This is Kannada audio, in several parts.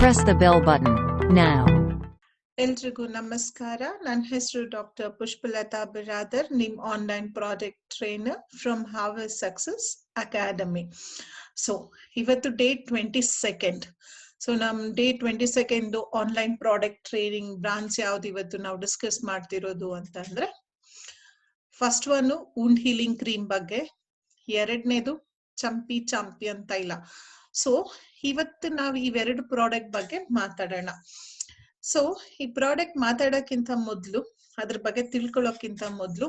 Press the bell button now. ಎಲ್ರಿಗೂ ನಮಸ್ಕಾರ. ನನ್ನ ಹೆಸರು ಡಾಕ್ಟರ್ ಪುಷ್ಪಲತಾ ಬಿರಾದರ್, ನಿಮ್ online product trainer from harvest Success academy. So ಇವತ್ತು ಡೇಟ್ 22nd. ಸೊ ನಮ್ date 22nd online product training branch ಯಾವ್ದು ಇವತ್ತು ನಾವು ಡಿಸ್ಕಸ್ ಮಾಡ್ತಿರೋದು ಅಂತಂದ್ರೆ, ಫಸ್ಟ್ ಒನ್ ವುಂಡ್ ಹೀಲಿಂಗ್ ಕ್ರೀಮ್ ಬಗ್ಗೆ, ಎರಡನೇದು ಚಾಂಪಿಯನ್ ತೈಲ. ಸೊ ಇವತ್ತು ನಾವು ಇವೆರಡು ಪ್ರಾಡಕ್ಟ್ ಬಗ್ಗೆ ಮಾತಾಡೋಣ. ಸೊ ಈ ಪ್ರಾಡಕ್ಟ್ ಮಾತಾಡೋಕ್ಕಿಂತ ಮೊದಲು, ಅದ್ರ ಬಗ್ಗೆ ತಿಳ್ಕೊಳ್ಳೋಕ್ಕಿಂತ ಮೊದಲು,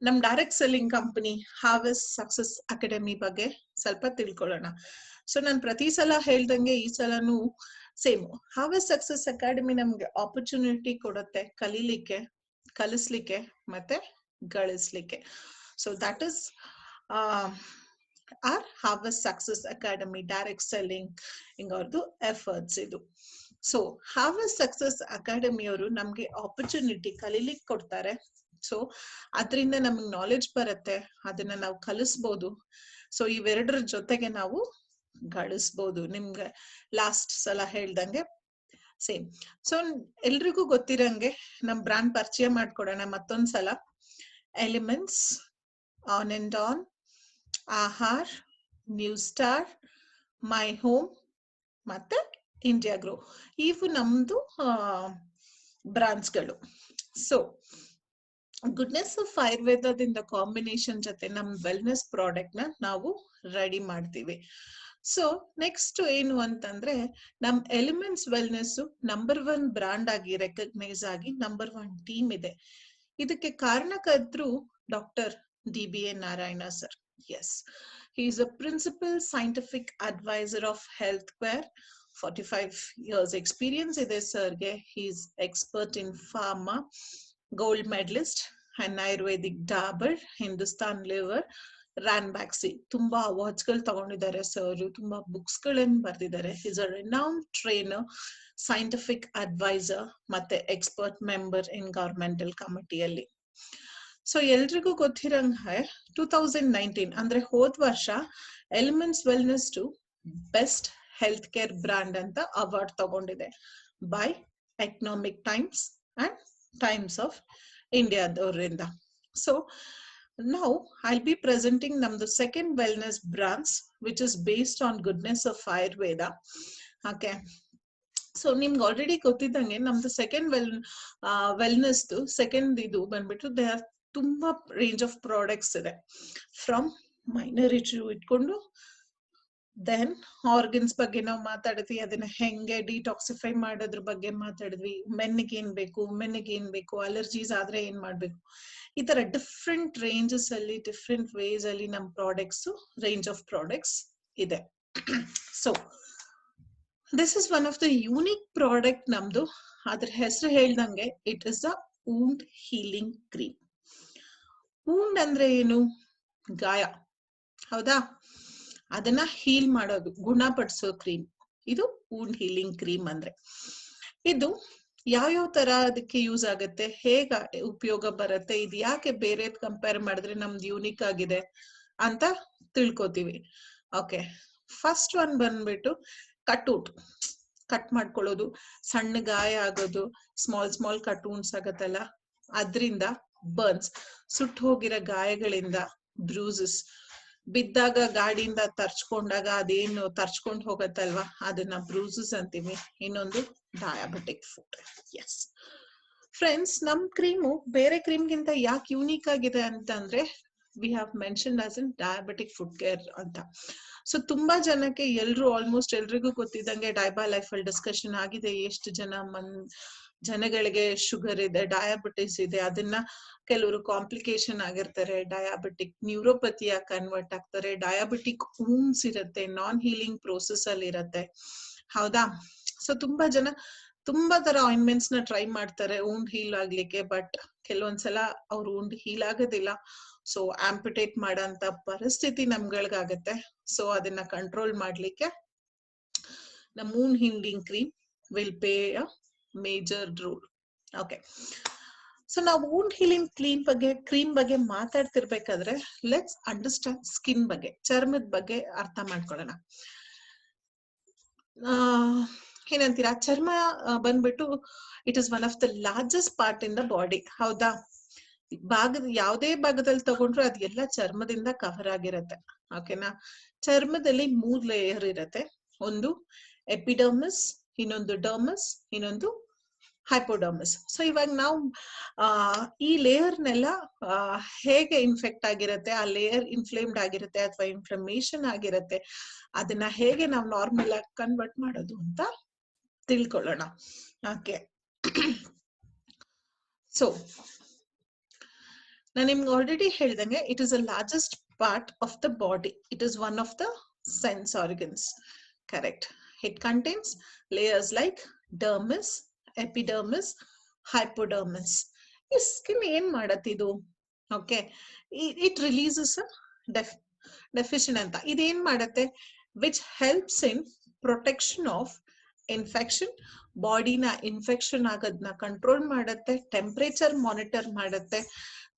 ನಮ್ direct selling company Harvest Success Academy ಬಗ್ಗೆ ಸ್ವಲ್ಪ ತಿಳ್ಕೊಳ್ಳೋಣ. ಸೊ ನಾನು ಪ್ರತಿ ಸಲ ಹೇಳ್ದಂಗೆ ಈ ಸಲನು ಸೇಮ್, ಹಾರ್ವೆಸ್ಟ್ ಸಕ್ಸಸ್ ಅಕಾಡೆಮಿ ನಮ್ಗೆ ಆಪರ್ಚುನಿಟಿ ಕೊಡುತ್ತೆ ಕಲೀಲಿಕ್ಕೆ, ಕಲಿಸ್ಲಿಕ್ಕೆ ಮತ್ತೆ ಗಳಿಸ್ಲಿಕ್ಕೆ. So that is our Harvest Success Academy direct selling ಅವ್ರದ್ದು ಎಫರ್ಟ್ಸ್ ಇದು. ಸೊ ಹಾರ್ವೆಸ್ಟ್ ಸಕ್ಸಸ್ ಅಕಾಡೆಮಿ ಅವರು ನಮ್ಗೆ ಆಪರ್ಚುನಿಟಿ ಕಲೀಲಿಕ್ಕೆ ಕೊಡ್ತಾರೆ. ಸೊ ಅದರಿಂದ ನಮ್ಗೆ ನಾಲೆಡ್ಜ್ ಬರುತ್ತೆ, ಅದನ್ನ ನಾವು ಕಲಿಸ್ಬೋದು. ಸೊ ಇವೆರಡರ ಜೊತೆಗೆ ನಾವು ಗಳಿಸ್ಬೋದು. ನಿಮ್ಗೆ ಲಾಸ್ಟ್ ಸಲ ಹೇಳ್ದಂಗೆ ಸೇಮ್. ಸೊ ಎಲ್ರಿಗೂ ಗೊತ್ತಿರಂಗೆ ನಮ್ ಬ್ರಾಂಡ್ ಪರಿಚಯ ಮಾಡ್ಕೊಡೋಣ ಮತ್ತೊಂದ್ಸಲ. ಎಲಿಮೆಂಟ್ಸ್, ಆನ್ ಅಂಡ್ ಆನ್, ಆಹಾರ್, ನ್ಯೂ ಸ್ಟಾರ್, ಮೈ ಹೋಮ್ ಮತ್ತೆ ಇಂಡಿಯಾ ಗ್ರೋ, ಇವು ನಮ್ದು ಬ್ರಾಂಚ್ಗಳು. ಸೊ ಗುಡ್ನೆಸ್ ಆಫ್ ಆಯುರ್ವೇದದಿಂದ ಕಾಂಬಿನೇಷನ್ ಜೊತೆ ನಮ್ ವೆಲ್ನೆಸ್ ಪ್ರಾಡಕ್ಟ್ ನ ನಾವು ರೆಡಿ ಮಾಡ್ತೀವಿ. ಸೊ ನೆಕ್ಸ್ಟ್ ಏನು ಅಂತಂದ್ರೆ, ನಮ್ ಎಲಿಮೆಂಟ್ಸ್ ವೆಲ್ನೆಸ್ ನಂಬರ್ 1 ಬ್ರಾಂಡ್ ಆಗಿ ರೆಕಗ್ನೈಸ್ ಆಗಿ ನಂಬರ್ 1 ಟೀಮ್ ಇದೆ. ಇದಕ್ಕೆ ಕಾರಣಕರ್ತರು doctor DBA Narayana sir. Yes, he is a principal scientific advisor of healthcare. 45 years experience ಇದೆ ಸರ್ಗೆ. he is expert in pharma, gold medalist and ayurvedic dabber, Hindustan liver, Ranbaxy. ತುಂಬಾ ಅವಾರ್ಡ್ಸ್ ಗಳು ತಗೊಂಡಿದ್ದಾರೆ ಸರ್, ತುಂಬಾ ಬುಕ್ಸ್ ಗಳನ್ನ ಬರ್ದಿದ್ದಾರೆ. he is a renowned trainer, scientific advisor ಮತ್ತೆ expert member in governmental committee ಅಲ್ಲಿ. ಸೊ ಎಲ್ರಿಗೂ ಗೊತ್ತಿರಂಗೆ 2019 ಅಂದ್ರೆ ಹೋದ್ ವರ್ಷ Elements wellness to best health care brand ಅಂತ ಅವಾರ್ಡ್ ತಗೊಂಡಿದೆ by Economic Times and Times of ಇಂಡಿಯಾದವರಿಂದ. So now I be presenting ನಮ್ದು second wellness branch which is based on goodness of Ayurveda. Okay, so ನಿಮ್ಗೆ ಆಲ್ರೆಡಿ ಗೊತ್ತಿದ್ದಂಗೆ ನಮ್ದು ಸೆಕೆಂಡ್ ವೆಲ್ನೆಸ್ ಸೆಕೆಂಡ್ ಇದು ಬಂದ್ಬಿಟ್ಟು ದೇ ಆರ್ ತುಂಬಾ ರೇಂಜ್ ಆಫ್ ಪ್ರಾಡಕ್ಟ್ಸ್ ಇದೆ. ಫ್ರಮ್ ಮೈನರ್ ಇಶ್ಯೂ ಇಟ್ಕೊಂಡು ದೆನ್ ಆರ್ಗನ್ಸ್ ಬಗ್ಗೆ ನಾವು ಮಾತಾಡಿದ್ವಿ, ಅದನ್ನ ಹೆಂಗೆ ಡಿಟಾಕ್ಸಿಫೈ ಮಾಡೋದ್ರ ಬಗ್ಗೆ ಮಾತಾಡಿದ್ವಿ. ಮೆನ್ನಿಗೆ ಏನ್ ಬೇಕು, ವುಮೆನ್ಗೆ ಏನ್ ಬೇಕು, ಅಲರ್ಜೀಸ್ ಆದ್ರೆ ಏನ್ ಮಾಡ್ಬೇಕು, ಈ ತರ ಡಿಫ್ರೆಂಟ್ ರೇಂಜಸ್ ಅಲ್ಲಿ ಡಿಫ್ರೆಂಟ್ ವೇಸ್ ಅಲ್ಲಿ ನಮ್ ಪ್ರಾಡಕ್ಟ್ಸ್ ರೇಂಜ್ ಆಫ್ ಪ್ರಾಡಕ್ಟ್ಸ್ ಇದೆ. So this is one of the unique product ನಮ್ದು. ಅದ್ರ ಹೆಸರು ಹೇಳ್ದಂಗೆ it is a wound healing cream. Wound ಅಂದ್ರೆ ಏನು? ಗಾಯ, ಹೌದಾ? ಅದನ್ನ ಹೀಲ್ ಮಾಡೋದು, ಗುಣಪಡಿಸೋ ಕ್ರೀಮ್ ಇದು ವೂಂಡ್ ಹೀಲಿಂಗ್ ಕ್ರೀಮ್ ಅಂದ್ರೆ. ಇದು ಯಾವ್ಯಾವ ತರ ಅದಕ್ಕೆ ಯೂಸ್ ಆಗುತ್ತೆ, ಹೇಗ ಉಪಯೋಗ ಬರುತ್ತೆ, ಇದು ಯಾಕೆ ಬೇರೆ ಕಂಪೇರ್ ಮಾಡಿದ್ರೆ ನಮ್ದು ಯೂನಿಕ್ ಆಗಿದೆ ಅಂತ ತಿಳ್ಕೊತೀವಿ. ಓಕೆ, ಫಸ್ಟ್ ಒನ್ ಬಂದ್ಬಿಟ್ಟು ಕಟ್ಔಟ್, ಕಟ್ ಮಾಡ್ಕೊಳ್ಳೋದು, ಸಣ್ಣ ಗಾಯ ಆಗೋದು, ಸ್ಮಾಲ್ ಕಟ್ ವುಂಡ್ಸ್ ಆಗತ್ತಲ್ಲ, ಅದ್ರಿಂದ ಬರ್ನ್ಸ್, ಸುಟ್ಟು ಹೋಗಿರೋ ಗಾಯಗಳಿಂದ ಬ್ರೂಸಸ್, ಬಿದ್ದಾಗ ಗಾಡಿಯಿಂದ ತರ್ಚ್ಕೊಂಡಾಗ ಅದೇನು ತರ್ಚ್ಕೊಂಡ್ ಹೋಗತ್ತಲ್ವಾ ಅದನ್ನ ಬ್ರೂಸಸ್ ಅಂತೀವಿ. ಇನ್ನೊಂದು ಡಯಾಬಿಟಿಕ್ ಫುಟ್. ಎಸ್ ಫ್ರೆಂಡ್ಸ್, ನಮ್ ಕ್ರೀಮು ಬೇರೆ ಕ್ರೀಮ್ಗಿಂತ ಯಾಕೆ ಯೂನಿಕ್ ಆಗಿದೆ ಅಂತಂದ್ರೆ, we have mention as in diabetic food care ಅಂತ. ಸೊ ತುಂಬಾ ಜನಕ್ಕೆ ಆಲ್ಮೋಸ್ಟ್ ಎಲ್ರಿಗೂ ಗೊತ್ತಿದ್ದಂಗೆ ಡೈಬಾ ಲೈಫ್ ಅಲ್ಲಿ ಡಿಸ್ಕಷನ್ ಆಗಿದೆ, ಎಷ್ಟು ಜನಗಳಿಗೆ ಶುಗರ್ ಇದೆ, ಡಯಾಬಿಟಿಸ್ ಇದೆ, ಅದನ್ನ ಕೆಲವರು ಕಾಂಪ್ಲಿಕೇಶನ್ ಆಗಿರ್ತಾರೆ, ಡಯಾಬಿಟಿಕ್ ನ್ಯೂರೋಪತಿಯ ಕನ್ವರ್ಟ್ ಆಗ್ತಾರೆ, ಡಯಾಬಿಟಿಕ್ ವೂಂಡ್ಸ್ ಇರುತ್ತೆ, ನಾನ್ ಹೀಲಿಂಗ್ ಪ್ರೋಸೆಸ್ ಅಲ್ಲಿ ಇರತ್ತೆ, ಹೌದಾ? ಸೊ ತುಂಬಾ ಜನ ತುಂಬಾ ತರ ಆಯಿಂಟ್ಮೆಂಟ್ಸ್ ನ ಟ್ರೈ ಮಾಡ್ತಾರೆ ವೂಂಡ್ ಹೀಲ್ ಆಗ್ಲಿಕ್ಕೆ, ಬಟ್ ಕೆಲವೊಂದ್ಸಲ ಅವ್ರ ವೂಂಡ್ ಹೀಲ್ ಆಗೋದಿಲ್ಲ. ಸೊ ಆಂಪಿಟೇಟ್ ಮಾಡೋಂತ ಪರಿಸ್ಥಿತಿ ನಮ್ಗಳಿಗಾಗತ್ತೆ. ಸೊ ಅದನ್ನ ಕಂಟ್ರೋಲ್ ಮಾಡ್ಲಿಕ್ಕೆ ನಮ್ wound healing cream will play a major role. Okay, so ನಾವು ವೂಂಡ್ ಹೀಲಿಂಗ್ ಕ್ರೀಮ್ ಬಗ್ಗೆ ಮಾತಾಡ್ತಿರ್ಬೇಕಾದ್ರೆ ಲೆಟ್ಸ್ ಅಂಡರ್ಸ್ಟ್ಯಾಂಡ್ ಸ್ಕಿನ್ ಬಗ್ಗೆ, ಚರ್ಮದ ಬಗ್ಗೆ ಅರ್ಥ ಮಾಡ್ಕೊಳ್ಳೋಣ. ಏನಂತೀರಾ, ಚರ್ಮ ಬಂದ್ಬಿಟ್ಟು it is one of the largest part in the body. ಹೌದಾ? ಯಾವುದೇ ಭಾಗದಲ್ಲಿ ತಗೊಂಡ್ರು ಅದೆಲ್ಲ ಚರ್ಮದಿಂದ ಕವರ್ ಆಗಿರತ್ತೆ. ಓಕೆನಾ? ಚರ್ಮದಲ್ಲಿ 3 ಲೇಯರ್ ಇರತ್ತೆ. ಒಂದು ಎಪಿಡರ್ಮಿಸ್, ಇನ್ನೊಂದು ಡರ್ಮಸ್, ಇನ್ನೊಂದು ಹೈಪೋಡರ್ಮಿಸ್. ಸೊ ಇವಾಗ ನಾವು ಈ ಲೇಯರ್ನೆಲ್ಲ ಹೇಗೆ ಇನ್ಫೆಕ್ಟ್ ಆಗಿರತ್ತೆ, ಆ ಲೇಯರ್ ಇನ್ಫ್ಲೇಮ್ಡ್ ಆಗಿರುತ್ತೆ ಅಥವಾ ಇನ್ಫ್ಲಮೇಷನ್ ಆಗಿರತ್ತೆ, ಅದನ್ನ ಹೇಗೆ ನಾವು ನಾರ್ಮಲ್ ಆಗಿ ಕನ್ವರ್ಟ್ ಮಾಡೋದು ಅಂತ ತಿಳ್ಕೊಳ್ಳೋಣ. ಓಕೆ, ಸೊ ನಾನು ನಿಮ್ಗೆ ಆಲ್ರೆಡಿ ಹೇಳ್ದಂಗೆ it is a largest part of the body. It is one of the sense organs. Correct. It contains layers like dermis, epidermis, hypodermis. ಈ ಸ್ಕಿನ್ ಏನ್ ಮಾಡತ್ತಿದು? ಓಕೆ, ಇಟ್ ರಿಲೀಸಸ್ ಡೆಫಿಷನ್ ಅಂತ. ಇದೇನ್ ಮಾಡತ್ತೆ? Which helps in protection of infection. ಬಾಡಿನ ಇನ್ಫೆಕ್ಷನ್ ಆಗೋದನ್ನ ಕಂಟ್ರೋಲ್ ಮಾಡತ್ತೆ, ಟೆಂಪರೇಚರ್ ಮಾನಿಟರ್ ಮಾಡತ್ತೆ,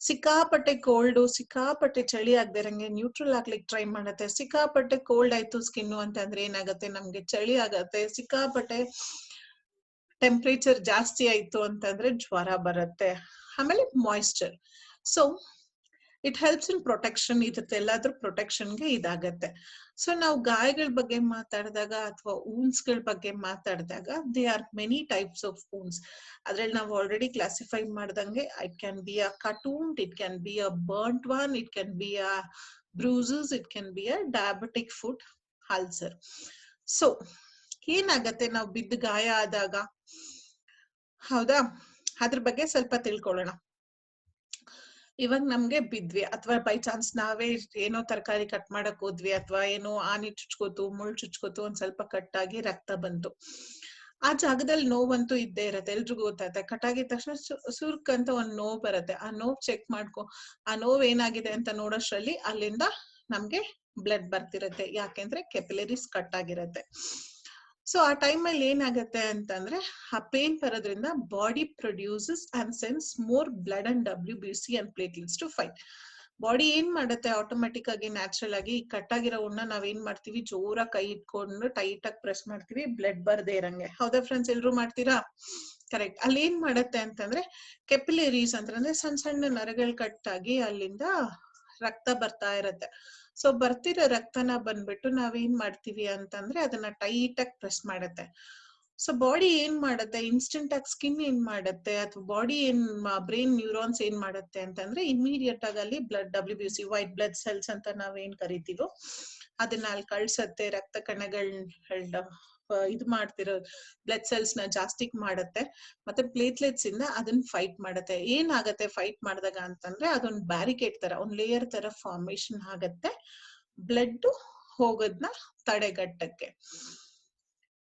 ಸಿಕ್ಕಾಪಟ್ಟೆ ಕೋಲ್ಡ್, ಸಿಕ್ಕಾಪಟ್ಟೆ ಚಳಿ ಆಗದಿರಂಗೆ ನ್ಯೂಟ್ರಲ್ ಆಗ್ಲಿಕ್ಕೆ ಟ್ರೈ ಮಾಡತ್ತೆ. ಸಿಕ್ಕಾಪಟ್ಟೆ ಕೋಲ್ಡ್ ಆಯ್ತು ಸ್ಕಿನ್ ಅಂತಂದ್ರೆ ಏನಾಗತ್ತೆ, ನಮ್ಗೆ ಚಳಿ ಆಗತ್ತೆ. ಸಿಕ್ಕಾಪಟ್ಟೆ ಟೆಂಪರೇಚರ್ ಜಾಸ್ತಿ ಆಯ್ತು ಅಂತಂದ್ರೆ ಜ್ವರ ಬರುತ್ತೆ. ಆಮೇಲೆ moisture. So it helps in protection. ಇದೆಲ್ಲಾದ್ರೂ ಪ್ರೊಟೆಕ್ಷನ್ಗೆ ಇದಾಗತ್ತೆ. ಸೊ ನಾವು ಗಾಯಗಳ ಬಗ್ಗೆ ಮಾತಾಡಿದಾಗ ಅಥವಾ ವೂನ್ಸ್ ಗಳ ಬಗ್ಗೆ ಮಾತಾಡಿದಾಗ they are many types of wounds. ಅದ್ರಲ್ಲಿ ನಾವು ಆಲ್ರೆಡಿ ಕ್ಲಾಸಿಫೈ ಮಾಡ್ದಂಗೆ it can be a cut wound, it can be a burnt one, it can be a ಬ್ರೂಸಸ್, it can be a diabetic foot ulcer. So ಏನಾಗತ್ತೆ ನಾವು ಬಿದ್ದು ಗಾಯ ಆದಾಗ? ಹೌದಾ? ಅದ್ರ ಬಗ್ಗೆ ಸ್ವಲ್ಪ ತಿಳ್ಕೊಳ್ಳೋಣ. ಇವಾಗ ನಮ್ಗೆ ಬಿದ್ವಿ ಅಥವಾ ಬೈ ಚಾನ್ಸ್ ನಾವೇ ಏನೋ ತರಕಾರಿ ಕಟ್ ಮಾಡಕ್ ಹೋದ್ವಿ ಅಥವಾ ಏನೋ ಆನಿ ಚುಚ್ಕೋತು, ಮುಳ್ಳು ಚುಚ್ಕೋತು, ಒಂದ್ ಸ್ವಲ್ಪ ಕಟ್ಟಾಗಿ ರಕ್ತ ಬಂತು. ಆ ಜಾಗದಲ್ಲಿ ನೋವಂತೂ ಇದ್ದೇ ಇರತ್ತೆ, ಎಲ್ರಿಗೂ ಗೊತ್ತಾಗುತ್ತೆ. ಕಟ್ಟಾಗಿದ ತಕ್ಷಣ ಸುರ್ಕ್ ಅಂತ ಒಂದ್ ನೋವು ಬರುತ್ತೆ. ಆ ನೋವು ಚೆಕ್ ಮಾಡ್ಕೊ, ಆ ನೋವು ಏನಾಗಿದೆ ಅಂತ ನೋಡೋಷ್ರಲ್ಲಿ ಅಲ್ಲಿಂದ ನಮ್ಗೆ ಬ್ಲಡ್ ಬರ್ತಿರತ್ತೆ. ಯಾಕೆಂದ್ರೆ ಕೆಪಿಲರೀಸ್ ಕಟ್ ಆಗಿರತ್ತೆ. ಸೊ ಆ ಟೈಮಲ್ಲಿ ಏನಾಗತ್ತೆ ಅಂತಂದ್ರೆ ಆ ಪೇನ್ ಬರೋದ್ರಿಂದ body produces and sends more blood and WBC and platelets to fight. Body ಏನ್ ಮಾಡುತ್ತೆ ಆಟೋಮೆಟಿಕ್ ಆಗಿ, ನ್ಯಾಚುರಲ್ ಆಗಿ, ಕಟ್ ಆಗಿರೋ ಉಣ್ಣ ನಾವೇನ್ ಮಾಡ್ತೀವಿ, ಜೋರಾಗಿ ಕೈ ಇಟ್ಕೊಂಡು ಟೈಟ್ ಆಗಿ ಪ್ರೆಸ್ ಮಾಡ್ತೀವಿ, ಬ್ಲಡ್ ಬರ್ದೇ ಇರಂಗೆ. ಹೌದಾ ಫ್ರೆಂಡ್ಸ್? ಎಲ್ರು ಮಾಡ್ತೀರಾ? ಕರೆಕ್ಟ್. ಅಲ್ಲಿ ಏನ್ ಮಾಡತ್ತೆ ಅಂತಂದ್ರೆ ಕೆಪಿಲರೀಸ್ ಅಂತಂದ್ರೆ ಸಣ್ಣ ಸಣ್ಣ ನರಗಳು ಕಟ್ಟಾಗಿ ಅಲ್ಲಿಂದ ರಕ್ತ ಬರ್ತಾ ಇರತ್ತೆ. ಸೊ ಬರ್ತಿರೋ ರಕ್ತನ ಬಂದ್ಬಿಟ್ಟು ನಾವೇನ್ ಮಾಡ್ತೀವಿ ಅಂತಂದ್ರೆ ಅದನ್ನ ಟೈಟ್ ಆಗಿ ಪ್ರೆಸ್ ಮಾಡತ್ತೆ. ಸೊ ಬಾಡಿ ಏನ್ ಮಾಡತ್ತೆ, ಇನ್ಸ್ಟೆಂಟ್ ಆಗಿ ಸ್ಕಿನ್ ಏನ್ ಮಾಡತ್ತೆ ಅಥವಾ ಬಾಡಿ ಏನ್, ಬ್ರೈನ್ ನ್ಯೂರಾನ್ಸ್ ಏನ್ ಮಾಡತ್ತೆ ಅಂತಂದ್ರೆ ಇಮಿಡಿಯೇಟ್ ಆಗಿ ಅಲ್ಲಿ blood WBC, white blood cells ಅಂತ ನಾವೇನ್ ಕರಿತೀವೋ ಅದನ್ನ ಅಲ್ಲಿ ಕಳ್ಸತ್ತೆ. ರಕ್ತ ಕಣಗಳನ್ನ ಇದು ಮಾಡ್ತಿರೋ ಬ್ಲಡ್ ಸೆಲ್ಸ್ ನ ಜಾಸ್ತಿ ಮಾಡತ್ತೆ. ಮತ್ತೆ ಪ್ಲೇಟ್ಲೆಟ್ಸ್ ಇಂದ ಅದನ್ನ ಫೈಟ್ ಮಾಡತ್ತೆ. ಏನಾಗತ್ತೆ ಫೈಟ್ ಮಾಡಿದಾಗ ಅಂತಂದ್ರೆ ಅದೊಂದು ಬ್ಯಾರಿಕೇಡ್ ತರ, ಒಂದ್ ಲೇಯರ್ ತರ ಫಾರ್ಮೇಶನ್ ಆಗತ್ತೆ ಬ್ಲಡ್ ಹೋಗೋದ್ನ ತಡೆಗಟ್ಟಕ್ಕೆ.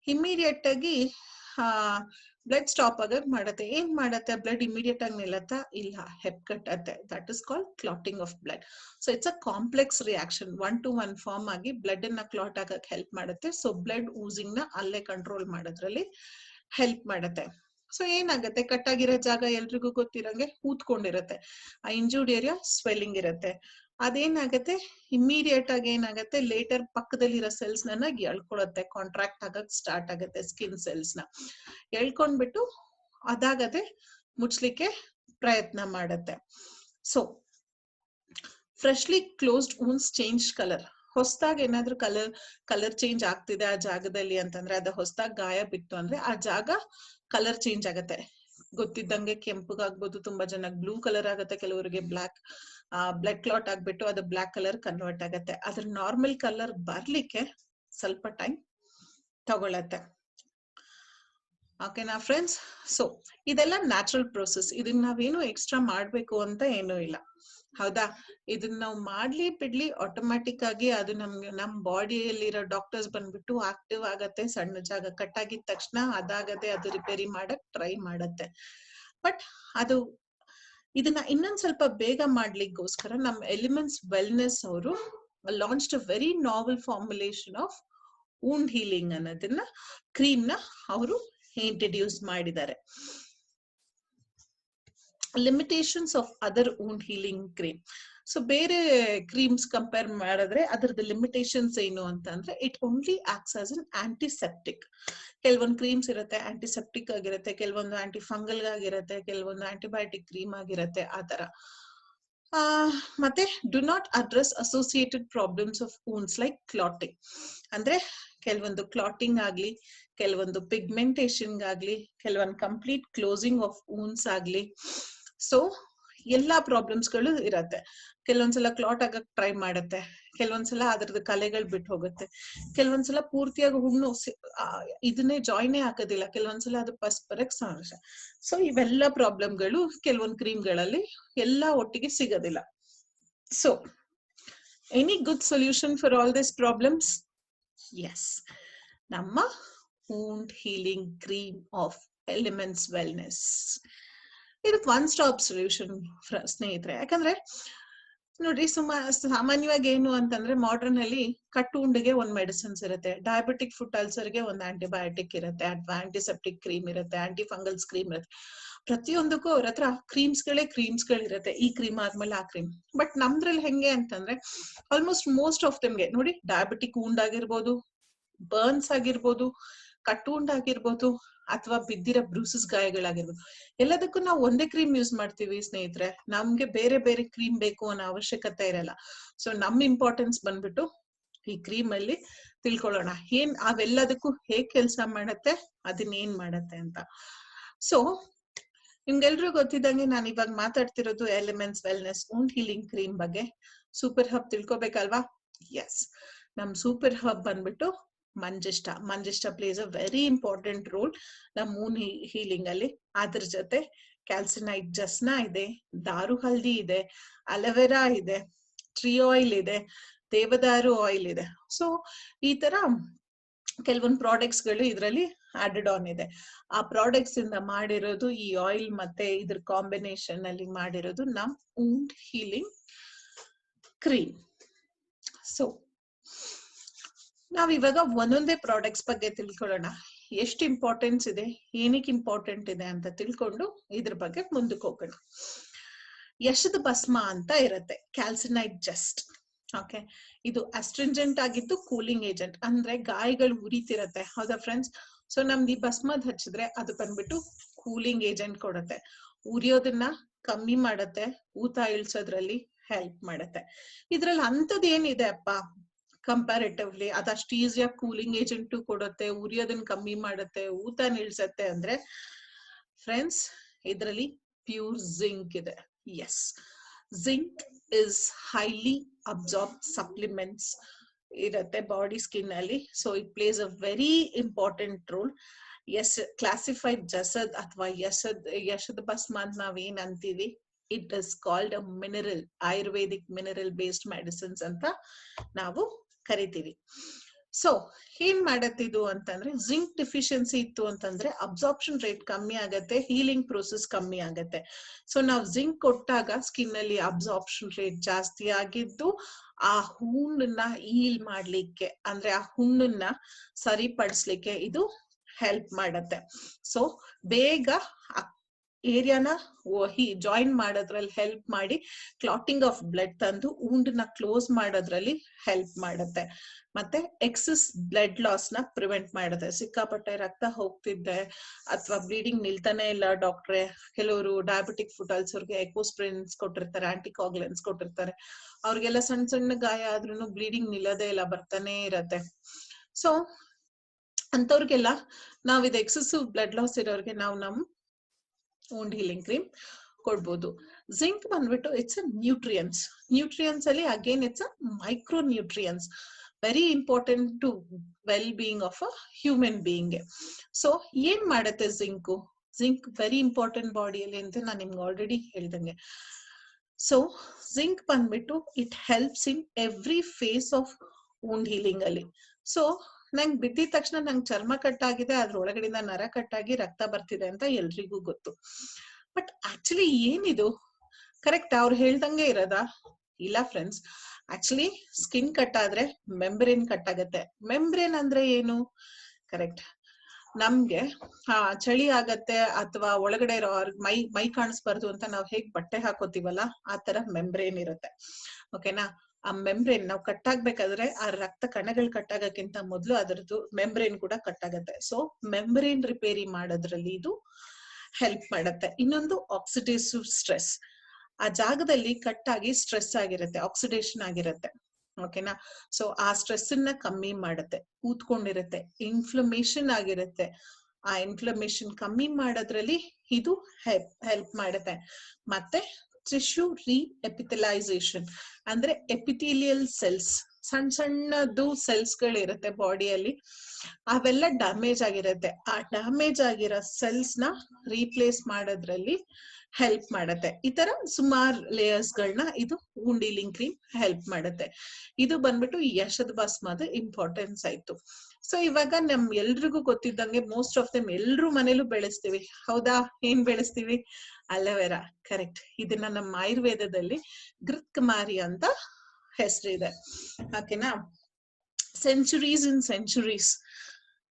ಇಮಿಡಿಯೇಟ್ ಆಗಿ ಬ್ಲಡ್ ಸ್ಟಾಪ್ ಆಗೋದ್ ಮಾಡತ್ತೆ. ಏನ್ ಮಾಡತ್ತೆ? ಬ್ಲಡ್ ಇಮಿಡಿಯೇಟ್ ಆಗಿ ನಿಲ್ಲತ್ತಾ? ಇಲ್ಲ, ಹೆಪ್ಪುಗಟ್ಟತ್ತೆ. That is called clotting of blood. So it's a complex reaction. 1 to 1 form ಆಗಿ ಬ್ಲಡ್ ಅನ್ನ ಕ್ಲಾಟ್ ಆಗಕ್ ಹೆಲ್ಪ್ ಮಾಡುತ್ತೆ. ಸೊ ಬ್ಲಡ್ ಊಸಿಂಗ್ ನ ಅಲ್ಲೇ ಕಂಟ್ರೋಲ್ ಮಾಡೋದ್ರಲ್ಲಿ ಹೆಲ್ಪ್ ಮಾಡುತ್ತೆ. ಸೊ ಏನಾಗತ್ತೆ, ಕಟ್ಟಾಗಿರೋ ಜಾಗ ಎಲ್ರಿಗೂ ಗೊತ್ತಿರಂಗೆ ಊದ್ಕೊಂಡಿರತ್ತೆ. ಆ ಇಂಜೂರ್ಡ್ ಏರಿಯಾ ಸ್ವೆಲ್ಲಿಂಗ್ ಇರತ್ತೆ. ಅದೇನಾಗತ್ತೆ, ಇಮಿಡಿಯೇಟ್ ಆಗಿ ಏನಾಗತ್ತೆ, ಲೇಟರ್ ಪಕ್ಕದಲ್ಲಿರೋ ಸೆಲ್ಸ್ ನ ಎಳ್ಕೊಳತ್ತೆ, ಕಾಂಟ್ರಾಕ್ಟ್ ಆಗಕ್ ಸ್ಟಾರ್ಟ್ ಆಗತ್ತೆ ಸ್ಕಿನ್ ಸೆಲ್ಸ್ ನ. ಎಳ್ಕೊಂಡ್ಬಿಟ್ಟು ಅದಾಗದೆ ಮುಚ್ಲಿಕ್ಕೆ ಪ್ರಯತ್ನ ಮಾಡತ್ತೆ. So freshly closed wounds change colour. ಹೊಸದಾಗಿ ಏನಾದ್ರೂ ಕಲರ್ ಚೇಂಜ್ ಆಗ್ತಿದೆ ಆ ಜಾಗದಲ್ಲಿ ಅಂತಂದ್ರೆ, ಅದು ಹೊಸದಾಗಿ ಗಾಯ ಬಿತ್ತು ಅಂದ್ರೆ ಆ ಜಾಗ ಕಲರ್ ಚೇಂಜ್ ಆಗತ್ತೆ. ಗೊತ್ತಿದ್ದಂಗೆ ಕೆಂಪುಗಾಗ್ಬೋದು, ತುಂಬಾ ಜನಕ್ಕೆ ಬ್ಲೂ ಕಲರ್ ಆಗತ್ತೆ, ಕೆಲವರಿಗೆ ಬ್ಲಾಕ್ ಬ್ಲಡ್ ಕ್ಲಾಟ್ ಆಗ್ಬಿಟ್ಟು ಅದು ಬ್ಲಾಕ್ ಕಲರ್ ಕನ್ವರ್ಟ್ ಆಗತ್ತೆ. ಅದ್ರ ನಾರ್ಮಲ್ ಕಲರ್ ಬರ್ಲಿಕ್ಕೆ ಸ್ವಲ್ಪ ಟೈಮ್ ತಗೊಳತ್ತೆ. ಓಕೆನಾ ಫ್ರೆಂಡ್ಸ್? ಸೊ ಇದೆಲ್ಲ ನ್ಯಾಚುರಲ್ ಪ್ರೋಸೆಸ್. ಇದನ್ನ ನಾವೇನು ಎಕ್ಸ್ಟ್ರಾ ಮಾಡ್ಬೇಕು ಅಂತ ಏನೂ ಇಲ್ಲ. ಹೌದಾ? ಇದನ್ನ ನಾವು ಮಾಡ್ಲಿ ಬಿಡ್ಲಿ ಆಟೋಮ್ಯಾಟಿಕ್ ಆಗಿ ಅದು ನಮ್ ಬಾಡಿಯಲ್ಲಿರೋ ಡಾಕ್ಟರ್ಸ್ ಬಂದ್ಬಿಟ್ಟು ಆಕ್ಟಿವ್ ಆಗತ್ತೆ. ಸಣ್ಣ ಜಾಗ ಕಟ್ ಆಗಿದ ತಕ್ಷಣ ಅದಾಗದೆ ಅದು ರಿಪೇರಿ ಮಾಡಕ್ ಟ್ರೈ ಮಾಡತ್ತೆ. ಬಟ್ ಅದು ಇದನ್ನ ಇನ್ನೊಂದ್ ಸ್ವಲ್ಪ ಬೇಗ ಮಾಡ್ಲಿಕ್ಕೋಸ್ಕರ ನಮ್ ಎಲಿಮೆಂಟ್ಸ್ ವೆಲ್ನೆಸ್ ಅವರು launched a very novel formulation of wound healing ಅನ್ನೋದನ್ನ ಕ್ರೀಮ್ ನ ಅವರು ಇಂಟ್ರಡ್ಯೂಸ್ ಮಾಡಿದ್ದಾರೆ. Limitations of other wound healing cream. So ಬೇರೆ ಕ್ರೀಮ್ಸ್ ಕಂಪೇರ್ ಮಾಡಿದ್ರೆ ಅದರದ್ದು ಲಿಮಿಟೇಷನ್ಸ್ ಏನು ಅಂತ ಅಂದ್ರೆ it only acts as an antiseptic. ಕೆಲವೊಂದು ಕ್ರೀಮ್ಸ್ ಇರುತ್ತೆ ಆಂಟಿಸೆಪ್ಟಿಕ್ ಆಗಿರುತ್ತೆ, ಕೆಲವೊಂದು ಆಂಟಿ ಫಂಗಲ್ ಆಗಿರುತ್ತೆ, ಕೆಲವೊಂದು ಆಂಟಿಬಯೋಟಿಕ್ ಕ್ರೀಮ್ ಆಗಿರುತ್ತೆ, ಆ ತರ. ಮತ್ತೆ do not address associated problems of wounds like clotting. ಅಂದ್ರೆ ಕೆಲವೊಂದು ಕ್ಲಾಟಿಂಗ್ ಆಗ್ಲಿ, ಕೆಲವೊಂದು ಪಿಗ್ಮೆಂಟೇಷನ್ ಆಗ್ಲಿ, ಕೆಲವೊಂದು ಕಂಪ್ಲೀಟ್ ಕ್ಲೋಸಿಂಗ್ ಆಫ್ ವೂಂಡ್ಸ್ ಆಗ್ಲಿ. ಸೊ ಎಲ್ಲಾ ಪ್ರಾಬ್ಲಮ್ಸ್ ಗಳು ಇರತ್ತೆ. ಕೆಲವೊಂದ್ಸಲ ಕ್ಲಾಟ್ ಆಗಕ್ ಟ್ರೈ ಮಾಡುತ್ತೆ, ಕೆಲವೊಂದ್ಸಲ ಅದ್ರದ್ದು ಕಲೆಗಳು ಬಿಟ್ಟು ಹೋಗುತ್ತೆ, ಕೆಲವೊಂದ್ಸಲ ಪೂರ್ತಿಯಾಗಿ ಹುಣ್ಣು ಇದನ್ನೇ ಜಾಯ್ನೇ ಹಾಕೋದಿಲ್ಲ, ಕೆಲವೊಂದ್ಸಲ ಅದು ಪರಸ್ಪರಕ್ ಸಮಸ್ಯೆ. ಸೊ ಇವೆಲ್ಲ ಪ್ರಾಬ್ಲಮ್ಗಳು ಕೆಲವೊಂದು ಕ್ರೀಮ್ಗಳಲ್ಲಿ ಎಲ್ಲ ಒಟ್ಟಿಗೆ ಸಿಗೋದಿಲ್ಲ. So any good solution for all this problems? Yes, ನಮ್ಮ wound healing cream of elements wellness. ಇದಕ್ಕೆ ಒನ್ ಸ್ಟಾಪ್ ಸೊಲ್ಯೂಷನ್ ಸ್ನೇಹಿತರೆ. ಯಾಕಂದ್ರೆ ನೋಡ್ರಿ, ಸಾಮಾನ್ಯವಾಗಿ ಏನು ಅಂತಂದ್ರೆ ಮಾಡರ್ನ್ ಅಲ್ಲಿ ಕಟ್ಟು ಉಂಡಿಗೆ ಒಂದ್ ಮೆಡಿಸಿನ್ಸ್ ಇರುತ್ತೆ, ಡಯಾಬಿಟಿಕ್ ಫುಟ್ ಅಲ್ಸರ್ಗೆ ಒಂದು ಆಂಟಿಬಯೋಟಿಕ್ ಇರುತ್ತೆ, ಆಂಟಿಸೆಪ್ಟಿಕ್ ಕ್ರೀಮ್ ಇರುತ್ತೆ, ಆಂಟಿ ಫಂಗಲ್ಸ್ ಕ್ರೀಮ್ ಇರುತ್ತೆ. ಪ್ರತಿಯೊಂದಕ್ಕೂ ಅವ್ರ ಹತ್ರ ಕ್ರೀಮ್ಸ್ಗಳಿರುತ್ತೆ, ಈ ಕ್ರೀಮ್ ಆದ್ಮೇಲೆ ಆ ಕ್ರೀಮ್. ಬಟ್ ನಮ್ದ್ರಲ್ಲಿ ಹೆಂಗೆ ಅಂತಂದ್ರೆ ಆಲ್ಮೋಸ್ಟ್ ಮೋಸ್ಟ್ ಆಫ್ ದಮ್ಗೆ ನೋಡಿ, ಡಯಾಬಿಟಿಕ್ ವೂಂಡ್ ಆಗಿರ್ಬೋದು, ಬರ್ನ್ಸ್ ಆಗಿರ್ಬೋದು, ಕಟ್ಟು ಉಂಡ್ ಆಗಿರ್ಬೋದು, ಅಥವಾ ಬಿದ್ದಿರೋ ಬ್ರೂಸಸ್ ಗಾಯಗಳಾಗಿರ್ಬೋದು, ಎಲ್ಲದಕ್ಕೂ ನಾವು ಒಂದೇ ಕ್ರೀಮ್ ಯೂಸ್ ಮಾಡ್ತೀವಿ ಸ್ನೇಹಿತರೆ. ನಮ್ಗೆ ಬೇರೆ ಬೇರೆ ಕ್ರೀಮ್ ಬೇಕು ಅನ್ನೋ ಅವಶ್ಯಕತೆ ಇರಲ್ಲ. ಸೊ ನಮ್ ಇಂಪಾರ್ಟೆನ್ಸ್ ಬಂದ್ಬಿಟ್ಟು ಈ ಕ್ರೀಮ್ ಅಲ್ಲಿ ತಿಳ್ಕೊಳ್ಳೋಣ, ಏನ್ ಅವೆಲ್ಲದಕ್ಕೂ ಹೇಗ್ ಕೆಲ್ಸ ಮಾಡತ್ತೆ, ಅದನ್ನೇನ್ ಮಾಡತ್ತೆ ಅಂತ. ಸೊ ನಿಮ್ಗೆಲ್ರಿಗೂ ಗೊತ್ತಿದ್ದಂಗೆ ನಾನು ಇವಾಗ ಮಾತಾಡ್ತಿರೋದು Elements Wellness wound healing cream ಬಗ್ಗೆ. ಸೂಪರ್ ಹಬ್ ತಿಳ್ಕೊಬೇಕಲ್ವಾ? ಎಸ್, ನಮ್ ಸೂಪರ್ ಹಬ್ ಬಂದ್ಬಿಟ್ಟು manjistha plays a very important role ನಮ್ಮ wound healing ಅಲ್ಲಿ. ಅದ್ರ ಜೊತೆ ಕ್ಯಾಲ್ಸಿನೈಟ್ ಜಸ್ನಾ ಇದೆ, ದಾರು ಹಲ್ದಿ ಇದೆ, ಅಲೋವೆರಾ ಇದೆ, ಟ್ರೀ ಆಯಿಲ್ ಇದೆ, ದೇವದಾರು ಆಯಿಲ್ ಇದೆ. ಸೊ ಈ ತರ ಕೆಲವೊಂದು ಪ್ರಾಡಕ್ಟ್ಸ್ ಗಳು ಇದರಲ್ಲಿ ಆಡೆಡ್ ಆನ್ ಇದೆ. ಆ ಪ್ರಾಡಕ್ಟ್ಸ್ ಇಂದ ಮಾಡಿರೋದು ಈ ಆಯಿಲ್ ಮತ್ತೆ ಇದ್ರ ಕಾಂಬಿನೇಷನ್ ಅಲ್ಲಿ ಮಾಡಿರೋದು ನಮ್ wound healing ಕ್ರೀಮ್. ಸೊ ನಾವ್ ಇವಾಗ ಒಂದೊಂದೇ ಪ್ರಾಡಕ್ಟ್ಸ್ ಬಗ್ಗೆ ತಿಳ್ಕೊಳ್ಳೋಣ, ಎಷ್ಟು ಇಂಪಾರ್ಟೆನ್ಸ್ ಇದೆ, ಏನಕ್ಕೆ ಇಂಪಾರ್ಟೆಂಟ್ ಇದೆ ಅಂತ ತಿಳ್ಕೊಂಡು ಇದ್ರ ಬಗ್ಗೆ ಮುಂದಕ್ಕೆ ಹೋಗೋಣ. ಯಶದ ಭಸ್ಮ ಅಂತ ಇರುತ್ತೆ, ಕ್ಯಾಲ್ಸಿನೈಟ್ ಜಸ್ಟ್. ಓಕೆ, ಇದು ಅಸ್ಟ್ರಿಂಜೆಂಟ್ ಆಗಿದ್ದು ಕೂಲಿಂಗ್ ಏಜೆಂಟ್, ಅಂದ್ರೆ ಗಾಯಗಳು ಉರಿತಿರತ್ತೆ, ಹೌದಾ ಫ್ರೆಂಡ್ಸ್? ಸೊ ನಮ್ದು ಈ ಭಸ್ಮದ್ ಹಚ್ಚಿದ್ರೆ ಅದು ಬಂದ್ಬಿಟ್ಟು ಕೂಲಿಂಗ್ ಏಜೆಂಟ್ ಕೊಡುತ್ತೆ, ಉರಿಯೋದನ್ನ ಕಮ್ಮಿ ಮಾಡತ್ತೆ, ಊತ ಇಳ್ಸೋದ್ರಲ್ಲಿ ಹೆಲ್ಪ್ ಮಾಡತ್ತೆ. ಇದ್ರಲ್ಲಿ ಅಂತದ್ ಏನಿದೆ ಅಪ್ಪ ಕಂಪ್ಯಾರಿಟಿವ್ಲಿ, ಅದಷ್ಟು ಈಸಿಯಾಗಿ ಕೂಲಿಂಗ್ ಏಜೆಂಟ್ ಕೊಡುತ್ತೆ, ಉರಿಯೋದನ್ನ ಕಮ್ಮಿ ಮಾಡುತ್ತೆ, ಊತ ನಿಲ್ಸತ್ತೆ ಅಂದ್ರೆ ಫ್ರೆಂಡ್ಸ್ ಇದರಲ್ಲಿ ಪ್ಯೂರ್ ಜಿಂಕ್ ಇದೆ. Yes, zinc is highly absorb supplements ಇರುತ್ತೆ ಬಾಡಿ ಸ್ಕಿನ್ ಅಲ್ಲಿ. So it plays a very important role. Classified ಜಸದ್ ಅಥವಾ ಯಶದ ಭಸ್ಮ ಅಂತ ನಾವೇನ್ ಅಂತೀವಿ, it is called a mineral, Ayurvedic mineral based medicines ಅಂತ ನಾವು ಕರಿತೀವಿ. ಸೊ ಏನ್ ಮಾಡತ್ತಿದು ಅಂತಂದ್ರೆ, ಜಿಂಕ್ ಡಿಫಿಷಿಯನ್ಸಿ ಇತ್ತು ಅಂತಂದ್ರೆ ಅಬ್ಸಾರ್ಪ್ಷನ್ ರೇಟ್ ಕಮ್ಮಿ ಆಗತ್ತೆ, ಹೀಲಿಂಗ್ ಪ್ರೋಸೆಸ್ ಕಮ್ಮಿ ಆಗತ್ತೆ. ಸೊ ನಾವು ಜಿಂಕ್ ಕೊಟ್ಟಾಗ ಸ್ಕಿನ್ ಅಲ್ಲಿ ಅಬ್ಸಾರ್ಪ್ಷನ್ ರೇಟ್ ಜಾಸ್ತಿ ಆಗಿದ್ದು ಆ ಹುಣ್ಣನ್ನ ಹೀಲ್ ಮಾಡ್ಲಿಕ್ಕೆ, ಅಂದ್ರೆ ಆ ಹುಣ್ಣನ್ನ ಸರಿಪಡಿಸ್ಲಿಕ್ಕೆ ಇದು ಹೆಲ್ಪ್ ಮಾಡತ್ತೆ. ಸೊ ಬೇಗ ಏರಿಯಾನ ಜಾಯಿನ್ ಮಾಡೋದ್ರಲ್ಲಿ ಹೆಲ್ಪ್ ಮಾಡಿ ಕ್ಲಾಟಿಂಗ್ ಆಫ್ ಬ್ಲಡ್ ತಂದು wound ನ ಕ್ಲೋಸ್ ಮಾಡೋದ್ರಲ್ಲಿ ಹೆಲ್ಪ್ ಮಾಡುತ್ತೆ. ಮತ್ತೆ ಎಕ್ಸಸ್ ಬ್ಲಡ್ ಲಾಸ್ ನ ಪ್ರಿವೆಂಟ್ ಮಾಡುತ್ತೆ. ಸಿಕ್ಕಾಪಟ್ಟೆ ರಕ್ತ ಹೋಗ್ತಿದ್ದೆ ಅಥವಾ ಬ್ಲೀಡಿಂಗ್ ನಿಲ್ತಾನೆ ಇಲ್ಲ ಡಾಕ್ಟ್ರೆ, ಕೆಲವರು ಡಯಾಬಿಟಿಕ್ ಫುಟ್ ಅಲ್ಸರ್ಗೆ ಎಕೋಸ್ಪ್ರಿನ್ಸ್ ಕೊಟ್ಟಿರ್ತಾರೆ, ಆಂಟಿಕಾಗ್ಲೆನ್ಸ್ ಕೊಟ್ಟಿರ್ತಾರೆ, ಅವ್ರಿಗೆಲ್ಲ ಸಣ್ಣ ಸಣ್ಣ ಗಾಯ ಆದ್ರೂ ಬ್ಲೀಡಿಂಗ್ ನಿಲ್ಲೋದೇ ಇಲ್ಲ, ಬರ್ತಾನೆ ಇರತ್ತೆ. ಸೊ ಅಂತವ್ರಿಗೆಲ್ಲ ನಾವ್ ಇದು ಎಕ್ಸೆಸಿವ್ ಬ್ಲಡ್ ಲಾಸ್ ಇರೋರ್ಗೆ ನಾವು ನಮ್ wound healing cream ಕೊಡ್ಬೋದು. ಜಿಂಕ್ ಬಂದ್ಬಿಟ್ಟು ಇಟ್ಸ್ ಅ ನ್ಯೂಟ್ರಿಯನ್ಸ್ ಅಲ್ಲಿ again it's a micro nutrients, very important to well being of a human being. So ಏನ್ ಮಾಡತ್ತೆ ಜಿಂಕ್ ವೆರಿ ಇಂಪಾರ್ಟೆಂಟ್ ಬಾಡಿಯಲ್ಲಿ ಅಂತ ನಾನು ನಿಮ್ಗೆ ಆಲ್ರೆಡಿ ಹೇಳ್ದಂಗೆ. ಸೊ ಜಿಂಕ್ ಬಂದ್ಬಿಟ್ಟು it helps in every phase of wound healing ಅಲ್ಲಿ. ಸೊ ನಂಗೆ ಬಿದ್ದಿದ ತಕ್ಷಣ ನಂಗೆ ಚರ್ಮ ಕಟ್ಟಾಗಿದೆ, ಅದ್ರೊಳಗಡೆಯಿಂದ ನರ ಕಟ್ಟಾಗಿ ರಕ್ತ ಬರ್ತಿದೆ ಅಂತ ಎಲ್ರಿಗೂ ಗೊತ್ತು. ಬಟ್ ಆಕ್ಚುಲಿ ಏನಿದು ಕರೆಕ್ಟ್ ಅವ್ರು ಹೇಳ್ದಂಗೆ ಇರೋದಾ? ಇಲ್ಲ ಫ್ರೆಂಡ್ಸ್, ಆಕ್ಚುಲಿ ಸ್ಕಿನ್ ಕಟ್ ಆದ್ರೆ ಮೆಂಬ್ರೇನ್ ಕಟ್ ಆಗತ್ತೆ. ಮೆಂಬ್ರೇನ್ ಅಂದ್ರೆ ಏನು? ಕರೆಕ್ಟ್, ನಮ್ಗೆ ಚಳಿ ಆಗತ್ತೆ ಅಥವಾ ಒಳಗಡೆ ಇರೋ ಮೈ ಕಾಣಿಸ್ಬಾರ್ದು ಅಂತ ನಾವ್ ಹೇಗ್ ಬಟ್ಟೆ ಹಾಕೋತೀವಲ್ಲ ಆ ತರ ಮೆಂಬ್ರೇನ್ ಇರುತ್ತೆ. ಓಕೆನಾ? ಆ ಮೆಂಬ್ರೇನ್ ನಾವು ಕಟ್ ಆಗ್ಬೇಕಾದ್ರೆ ಆ ರಕ್ತ ಕಣಗಳು ಕಟ್ ಆಗಕ್ಕಿಂತ ಮೊದ್ಲು ಅದರದ್ದು ಮೆಂಬ್ರೇನ್ ಕೂಡ ಕಟ್ ಆಗತ್ತೆ. ಸೊ ಮೆಂಬ್ರೇನ್ ರಿಪೇರಿ ಮಾಡೋದ್ರಲ್ಲಿ ಇದು ಹೆಲ್ಪ್ ಮಾಡತ್ತೆ. ಇನ್ನೊಂದು ಆಕ್ಸಿಡೇಟಿವ್ ಸ್ಟ್ರೆಸ್, ಆ ಜಾಗದಲ್ಲಿ ಕಟ್ ಆಗಿ ಸ್ಟ್ರೆಸ್ ಆಗಿರುತ್ತೆ, ಆಕ್ಸಿಡೇಷನ್ ಆಗಿರುತ್ತೆ. ಓಕೆನಾ? ಸೊ ಆ ಸ್ಟ್ರೆಸ್ ಅನ್ನ ಕಮ್ಮಿ ಮಾಡುತ್ತೆ. ಕೂತ್ಕೊಂಡಿರುತ್ತೆ, ಇನ್ಫ್ಲಮೇಷನ್ ಆಗಿರುತ್ತೆ, ಆ ಇನ್ಫ್ಲಮೇಷನ್ ಕಮ್ಮಿ ಮಾಡೋದ್ರಲ್ಲಿ ಇದು ಹೆಲ್ಪ್ ಮಾಡುತ್ತೆ. ಮತ್ತೆ ಟಿಶ್ಯೂ ರೀ ಎಪಿಥಲೈಸೇಷನ್ ಅಂದ್ರೆ ಎಪಿಥೀಲಿಯಲ್ ಸೆಲ್ಸ್, ಸಣ್ಣ ಸಣ್ಣದು ಸೆಲ್ಸ್ ಗಳಿರುತ್ತೆ ಬಾಡಿಯಲ್ಲಿ, ಅವೆಲ್ಲ ಡ್ಯಾಮೇಜ್ ಆಗಿರುತ್ತೆ. ಆ ಡ್ಯಾಮೇಜ್ ಆಗಿರೋ ಸೆಲ್ಸ್ ನ ರೀಪ್ಲೇಸ್ ಮಾಡೋದ್ರಲ್ಲಿ ಹೆಲ್ಪ್ ಮಾಡತ್ತೆ. ಈ ತರ ಸುಮಾರು ಲೇಯರ್ಸ್ ಗಳನ್ನ ಇದು ವೂಂಡ್ ಹೀಲಿಂಗ್ ಕ್ರೀಮ್ ಹೆಲ್ಪ್ ಮಾಡುತ್ತೆ. ಇದು ಬಂದ್ಬಿಟ್ಟು ಯಶದ್ ಭಸ್ಮದ ಇಂಪಾರ್ಟೆನ್ಸ್ ಆಯ್ತು. ಸೊ ಇವಾಗ ನಮ್ ಎಲ್ರಿಗೂ ಗೊತ್ತಿದ್ದಂಗೆ ಮೋಸ್ಟ್ ಆಫ್ ದಮ್ ಎಲ್ರೂ ಮನೇಲೂ ಬೆಳೆಸ್ತೀವಿ, ಹೌದಾ? ಏನ್ ಬೆಳೆಸ್ತೀವಿ? ಅಲೋವೆರಾ. ಕರೆಕ್ಟ್. ಇದನ್ನ ನಮ್ಮ ಆಯುರ್ವೇದದಲ್ಲಿ ಗೃತ್ಕುಮಾರಿ ಅಂತ ಹೆಸರಿದೆ. ಓಕೆನಾ? ಸೆಂಚುರೀಸ್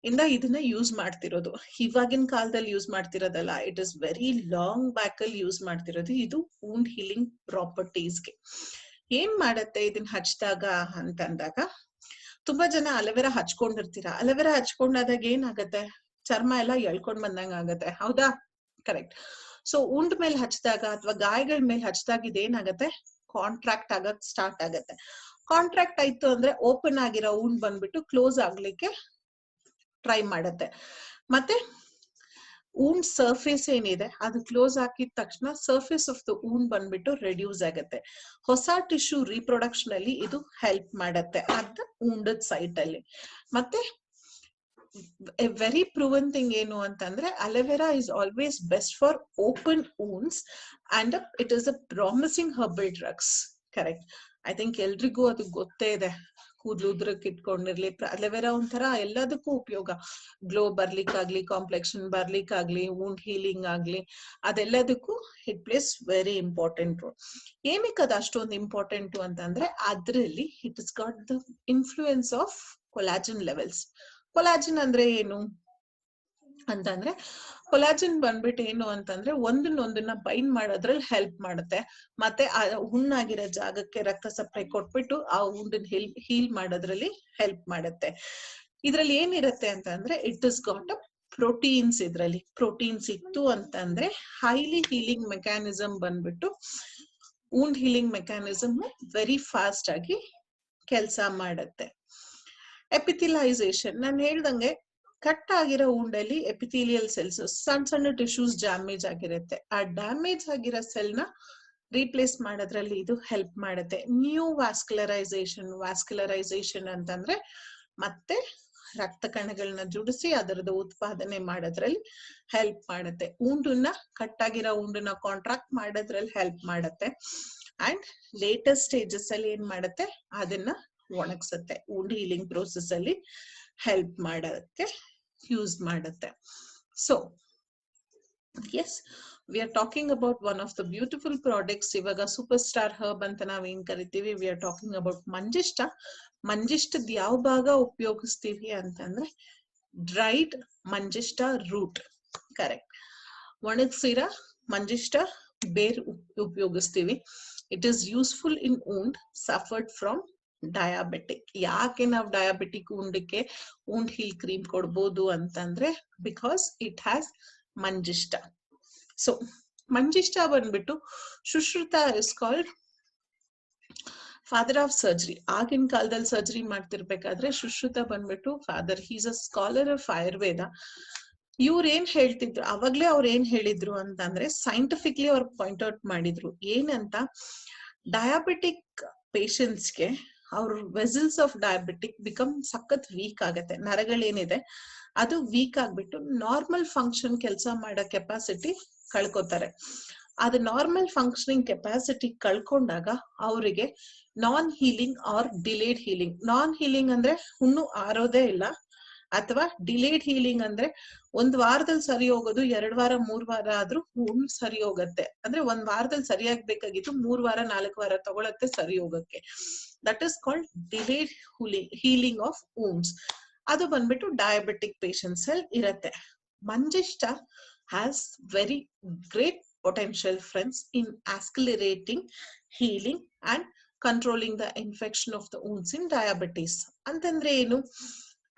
ಇಂದ ಇದನ್ನ ಯೂಸ್ ಮಾಡ್ತಿರೋದು, ಇವಾಗಿನ ಕಾಲದಲ್ಲಿ ಯೂಸ್ ಮಾಡ್ತಿರೋದಲ್ಲ, it is very long back ಅಲ್ಲಿ ಯೂಸ್ ಮಾಡ್ತಿರೋದು. ಇದು ವೂಂಡ್ ಹೀಲಿಂಗ್ ಪ್ರಾಪರ್ಟೀಸ್ಗೆ ಏನ್ ಮಾಡತ್ತೆ ಇದನ್ನ ಹಚ್ಚಿದಾಗ ಅಂತಂದಾಗ, ತುಂಬಾ ಜನ ಅಲೋವೆರಾ ಹಚ್ಕೊಂಡಿರ್ತೀರಾ. ಅಲೋವೆರಾ ಹಚ್ಕೊಂಡಾದಾಗ ಏನಾಗತ್ತೆ? ಚರ್ಮ ಎಲ್ಲ ಎಳ್ಕೊಂಡ್ ಬಂದಂಗ ಆಗತ್ತೆ, ಹೌದಾ? ಕರೆಕ್ಟ್. ಸೊ ಉಂಡ್ ಮೇಲೆ ಹಚ್ಚಿದಾಗ ಅಥವಾ ಗಾಯಗಳ ಮೇಲೆ ಹಚ್ಚಿದಾಗ ಇದೇನಾಗತ್ತೆ? ಕಾಂಟ್ರಾಕ್ಟ್ ಆಗಕ್ ಸ್ಟಾರ್ಟ್ ಆಗತ್ತೆ. ಕಾಂಟ್ರಾಕ್ಟ್ ಆಯ್ತು ಅಂದ್ರೆ ಓಪನ್ ಆಗಿರೋ ಉಂಡ್ ಬಂದ್ಬಿಟ್ಟು ಕ್ಲೋಸ್ ಆಗ್ಲಿಕ್ಕೆ ಟ್ರೈ ಮಾಡತ್ತೆ. ಮತ್ತೆ ಊಂಡ್ ಸರ್ಫೇಸ್ ಏನಿದೆ ಅದು ಕ್ಲೋಸ್ ಹಾಕಿದ ತಕ್ಷಣ ಸರ್ಫೇಸ್ ಆಫ್ ದ ಊಂಡ್ ಬಂದ್ಬಿಟ್ಟು ರೆಡ್ಯೂಸ್ ಆಗತ್ತೆ. ಹೊಸ ಟಿಶ್ಯೂ ರೀಪ್ರೊಡಕ್ಷನ್ ಅಲ್ಲಿ ಇದು ಹೆಲ್ಪ್ ಮಾಡತ್ತೆ ಅಟ್ ದ ಊಂಡದ್ ಸೈಟ್ ಅಲ್ಲಿ. ಮತ್ತೆ ಎ ವೆರಿ ಪ್ರೂವನ್ ಥಿಂಗ್ ಏನು ಅಂತಂದ್ರೆ aloe vera is always best for open wounds and it is a promising herbal drugs. Correct. I think ಎಲ್ರಿಗೂ ಅದು ಗೊತ್ತೇ ಇದೆ. ಕೂದಲು ಉದ್ರಕ್ ಇಟ್ಕೊಂಡಿರ್ಲಿ, ಅಲೋವೆರಾ ಒಂಥರ ಎಲ್ಲದಕ್ಕೂ ಉಪಯೋಗ. ಗ್ಲೋ ಬರ್ಲಿಕ್ಕಾಗ್ಲಿ, ಕಾಂಪ್ಲೆಕ್ಷನ್ ಬರ್ಲಿಕ್ಕಾಗ್ಲಿ, ವೂಂಡ್ ಹೀಲಿಂಗ್ ಆಗ್ಲಿ, ಅದೆಲ್ಲದಕ್ಕೂ it plays very important role. ಏನಕ್ಕೆ ಅದು ಅಷ್ಟೊಂದು ಇಂಪಾರ್ಟೆಂಟ್ ಅಂತಂದ್ರೆ ಅದ್ರಲ್ಲಿ it is got the influence of collagen levels. Collagen ಅಂದ್ರೆ ಏನು ಅಂತಂದ್ರೆ, ಕೊಲಾಜಿನ್ ಬಂದ್ಬಿಟ್ಟು ಏನು ಅಂತಂದ್ರೆ ಒಂದನ್ನ ಬೈಂಡ್ ಮಾಡೋದ್ರಲ್ಲಿ ಹೆಲ್ಪ್ ಮಾಡುತ್ತೆ. ಮತ್ತೆ ಆ ಹುಣ್ಣಾಗಿರೋ ಜಾಗಕ್ಕೆ ರಕ್ತ ಸಪ್ಲೈ ಕೊಟ್ಬಿಟ್ಟು ಆ ಹುಣ್ಣನ್ ಹೀಲ್ ಮಾಡೋದ್ರಲ್ಲಿ ಹೆಲ್ಪ್ ಮಾಡುತ್ತೆ. ಇದ್ರಲ್ಲಿ ಏನಿರುತ್ತೆ ಅಂತಂದ್ರೆ it is got a proteins. ಇದ್ರಲ್ಲಿ ಪ್ರೋಟೀನ್ಸ್ ಇತ್ತು ಅಂತಂದ್ರೆ ಹೈಲಿ ಹೀಲಿಂಗ್ ಮೆಕ್ಯಾನಿಸಮ್ ಬಂದ್ಬಿಟ್ಟು wound healing mechanism very fast ಆಗಿ ಕೆಲಸ ಮಾಡುತ್ತೆ. ಎಪಿಥಿಲೈಸೇಷನ್ ನಾನು ಹೇಳ್ದಂಗೆ ಕಟ್ ಆಗಿರೋ ಉಂಡಲ್ಲಿ ಎಪಿಥೀಲಿಯಲ್ ಸೆಲ್ಸ್, ಸಣ್ಣ ಸಣ್ಣ ಟಿಶ್ಯೂಸ್ ಡ್ಯಾಮೇಜ್ ಆಗಿರುತ್ತೆ. ಆ ಡ್ಯಾಮೇಜ್ ಆಗಿರೋ ಸೆಲ್ ನ ರೀಪ್ಲೇಸ್ ಮಾಡೋದ್ರಲ್ಲಿ ಇದು ಹೆಲ್ಪ್ ಮಾಡುತ್ತೆ. ನ್ಯೂ ವ್ಯಾಸ್ಕ್ಯುಲರೈಸೇಷನ್ ಅಂತಂದ್ರೆ ಮತ್ತೆ ರಕ್ತ ಕಣಗಳನ್ನ ಜೋಡಿಸಿ ಅದರದ್ದು ಉತ್ಪಾದನೆ ಮಾಡೋದ್ರಲ್ಲಿ ಹೆಲ್ಪ್ ಮಾಡುತ್ತೆ. ಉಂಡನ್ನ ಕಟ್ ಆಗಿರೋ ಉಂಡನ್ನ ಕಾಂಟ್ರಾಕ್ಟ್ ಮಾಡೋದ್ರಲ್ಲಿ ಹೆಲ್ಪ್ ಮಾಡುತ್ತೆ. ಅಂಡ್ ಲೇಟೆಸ್ಟ್ ಸ್ಟೇಜಸ್ ಅಲ್ಲಿ ಏನ್ ಮಾಡುತ್ತೆ? ಅದನ್ನ ಒಣಗಿಸುತ್ತೆ. ವೂಂಡ್ ಹೀಲಿಂಗ್ ಪ್ರೋಸೆಸ್ ಅಲ್ಲಿ ಹೆಲ್ಪ್ ಮಾಡೋದಕ್ಕೆ ಯೂಸ್ ಮಾಡುತ್ತೆ. So yes, we are talking about one of the beautiful products. ಇವಾಗ ಸೂಪರ್ ಸ್ಟಾರ್ ಹರ್ಬ್ ಅಂತ ನಾವ್ ಏನ್ ಕರಿತೀವಿ, ವಿ ಆರ್ ಟಾಕಿಂಗ್ ಅಬೌಟ್ ಮಂಜಿಷ್ಟ. ಮಂಜಿಷ್ಟದ ಯಾವ ಭಾಗ ಉಪಯೋಗಿಸ್ತೀವಿ ಅಂತಂದ್ರೆ ಡ್ರೈಡ್ ಮಂಜಿಷ್ಟ ರೂಟ್. ಕರೆಕ್ಟ್. ಒಣಗಿಸಿರ ಮಂಜಿಷ್ಟ ಬೇರ್ ಉಪಯೋಗಿಸ್ತೀವಿ. It is useful in wound suffered from diabetic. ಯಾಕೆ ನಾವು ಡಯಾಬಿಟಿಕ್ ಉಂಡಕ್ಕೆ ವೂಂಡ್ ಹೀಲ್ ಕ್ರೀಮ್ ಕೊಡ್ಬೋದು ಅಂತಂದ್ರೆ ಬಿಕಾಸ್ ಇಟ್ ಹ್ಯಾಸ್ ಮಂಜಿಷ್ಟ. ಸೊ ಮಂಜಿಷ್ಟ ಬಂದ್ಬಿಟ್ಟು Sushruta is called father of surgery. ಆಗಿನ ಕಾಲದಲ್ಲಿ ಸರ್ಜರಿ ಮಾಡ್ತಿರ್ಬೇಕಾದ್ರೆ ಸುಶ್ರುತ ಬಂದ್ಬಿಟ್ಟು father, he's a scholar of Ayurveda. ಇವ್ರ ಏನ್ ಹೇಳ್ತಿದ್ರು ಅವಾಗ್ಲೇ, ಅವ್ರ ಏನ್ ಹೇಳಿದ್ರು ಅಂತಂದ್ರೆ ಸೈಂಟಿಫಿಕ್ಲಿ ಅವ್ರು ಪಾಯಿಂಟ್ ಔಟ್ ಮಾಡಿದ್ರು. ಏನಂತ, ಡಯಾಬಿಟಿಕ್ ಪೇಷಂಟ್ಸ್ಗೆ ಅವ್ರ ವೆಸಲ್ಸ್ ಆಫ್ ಡಯಾಬಿಟಿಕ್ ಬಿಕಮ್ ಸಖತ್ ವೀಕ್ ಆಗತ್ತೆ. ನರಗಳೇನಿದೆ ಅದು ವೀಕ್ ಆಗ್ಬಿಟ್ಟು ನಾರ್ಮಲ್ ಫಂಕ್ಷನ್ ಕೆಲಸ ಮಾಡೋ ಕೆಪಾಸಿಟಿ ಕಳ್ಕೊತಾರೆ. ಅದು ನಾರ್ಮಲ್ ಫಂಕ್ಷನಿಂಗ್ ಕೆಪಾಸಿಟಿ ಕಳ್ಕೊಂಡಾಗ ಅವರಿಗೆ ನಾನ್ healing R delayed healing. Non healing ಅಂದ್ರೆ ಹುಣ್ಣು ಆರೋದೇ ಇಲ್ಲ, ಅಥವಾ ಡಿಲೇಡ್ ಹೀಲಿಂಗ್ ಅಂದ್ರೆ 1 ವಾರದಲ್ಲಿ ಸರಿ ಹೋಗೋದು 2 ವಾರ 3 ವಾರ ಆದ್ರೂ ಹುಣ್ಣು ಸರಿ ಹೋಗತ್ತೆ. ಅಂದ್ರೆ 1 ವಾರದಲ್ಲಿ ಸರಿಯಾಗ್ಬೇಕಾಗಿದ್ದು 3 ವಾರ 4 ವಾರ ತಗೊಳತ್ತೆ ಸರಿ ಹೋಗಕ್ಕೆ. That is called delayed healing of wounds. ಅದು ಬಂದ್ಬಿಟ್ಟು ಡಯಾಬಿಟಿಕ್ ಪೇಷಂಟ್ಸ್ ಅಲ್ಲಿ ಇರತ್ತೆ. Manjistha has very great potential friends in accelerating healing and controlling the infection of the wounds in diabetes. ಅಂತಂದ್ರೆ ಏನು?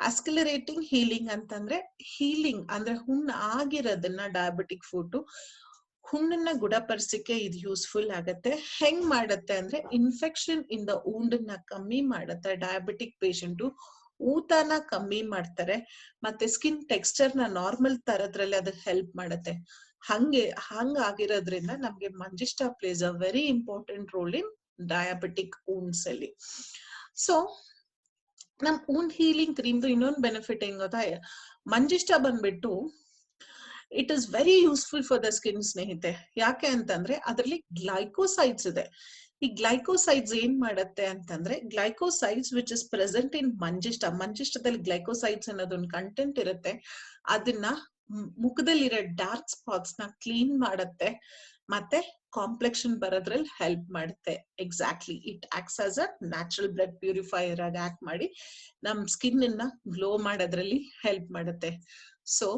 accelerating healing ಅಂತಂದ್ರೆ healing ಅಂದ್ರೆ ಹುಣ್ಣು ಆಗಿರೋದನ್ನ ಡಯಾಬಿಟಿಕ್ ಫುಡ್ ಹುಣ್ಣನ್ನ ಗುಣಪಡಿಸಕ್ಕೆ ಇದು ಯೂಸ್ಫುಲ್ ಆಗತ್ತೆ. ಹೆಂಗ್ ಮಾಡತ್ತೆ ಅಂದ್ರೆ ಇನ್ಫೆಕ್ಷನ್ ಇನ್ ದ wound ನ ಕಮ್ಮಿ ಮಾಡತ್ತೆ. ಡಯಾಬಿಟಿಕ್ ಪೇಷಂಟ್ ಊತನ ಕಮ್ಮಿ ಮಾಡ್ತಾರೆ, ಮತ್ತೆ ಸ್ಕಿನ್ ಟೆಕ್ಸ್ಚರ್ ನ ನಾರ್ಮಲ್ ತರದ್ರಲ್ಲಿ ಅದು ಹೆಲ್ಪ್ ಮಾಡತ್ತೆ. ಹಂಗಾಗಿರೋದ್ರಿಂದ ನಮ್ಗೆ manjistha plays a very important role in diabetic wounds ಅಲ್ಲಿ. ಸೊ ನಮ್ wound ಹೀಲಿಂಗ್ ಕ್ರೀಮ್ದು ಇನ್ನೊಂದು ಬೆನಿಫಿಟ್ ಏನ್ ಗೊತ್ತಾ? ಮಂಜಿಷ್ಟ ಬಂದ್ಬಿಟ್ಟು it is very useful for the skin ಸ್ನೇಹಿತೆ. ಯಾಕೆ ಅಂತಂದ್ರೆ ಅದರಲ್ಲಿ ಗ್ಲೈಕೋಸೈಡ್ಸ್ ಇದೆ. ಈ ಗ್ಲೈಕೋಸೈಡ್ಸ್ ಏನ್ ಮಾಡತ್ತೆ ಅಂತಂದ್ರೆ ಗ್ಲೈಕೋಸೈಡ್ಸ್ ವಿಚ್ ಇಸ್ ಪ್ರೆಸೆಂಟ್ ಇನ್ ಮಂಜಿಷ್ಟದಲ್ಲಿ ಗ್ಲೈಕೋಸೈಡ್ಸ್ ಅನ್ನೋದೊಂದು ಕಂಟೆಂಟ್ ಇರುತ್ತೆ. ಅದನ್ನ ಮುಖದಲ್ಲಿರೋ ಡಾರ್ಕ್ ಸ್ಪಾಟ್ಸ್ ನ ಕ್ಲೀನ್ ಮಾಡತ್ತೆ, ಮತ್ತೆ ಕಾಂಪ್ಲೆಕ್ಷನ್ ಬರೋದ್ರಲ್ಲಿ ಹೆಲ್ಪ್ ಮಾಡುತ್ತೆ. Exactly, it acts as a natural blood purifier ಆಗಿ ಆಕ್ಟ್ ಮಾಡಿ ನಮ್ ಸ್ಕಿನ್ ಅನ್ನ ಗ್ಲೋ ಮಾಡೋದ್ರಲ್ಲಿ ಹೆಲ್ಪ್ ಮಾಡುತ್ತೆ. ಸೊ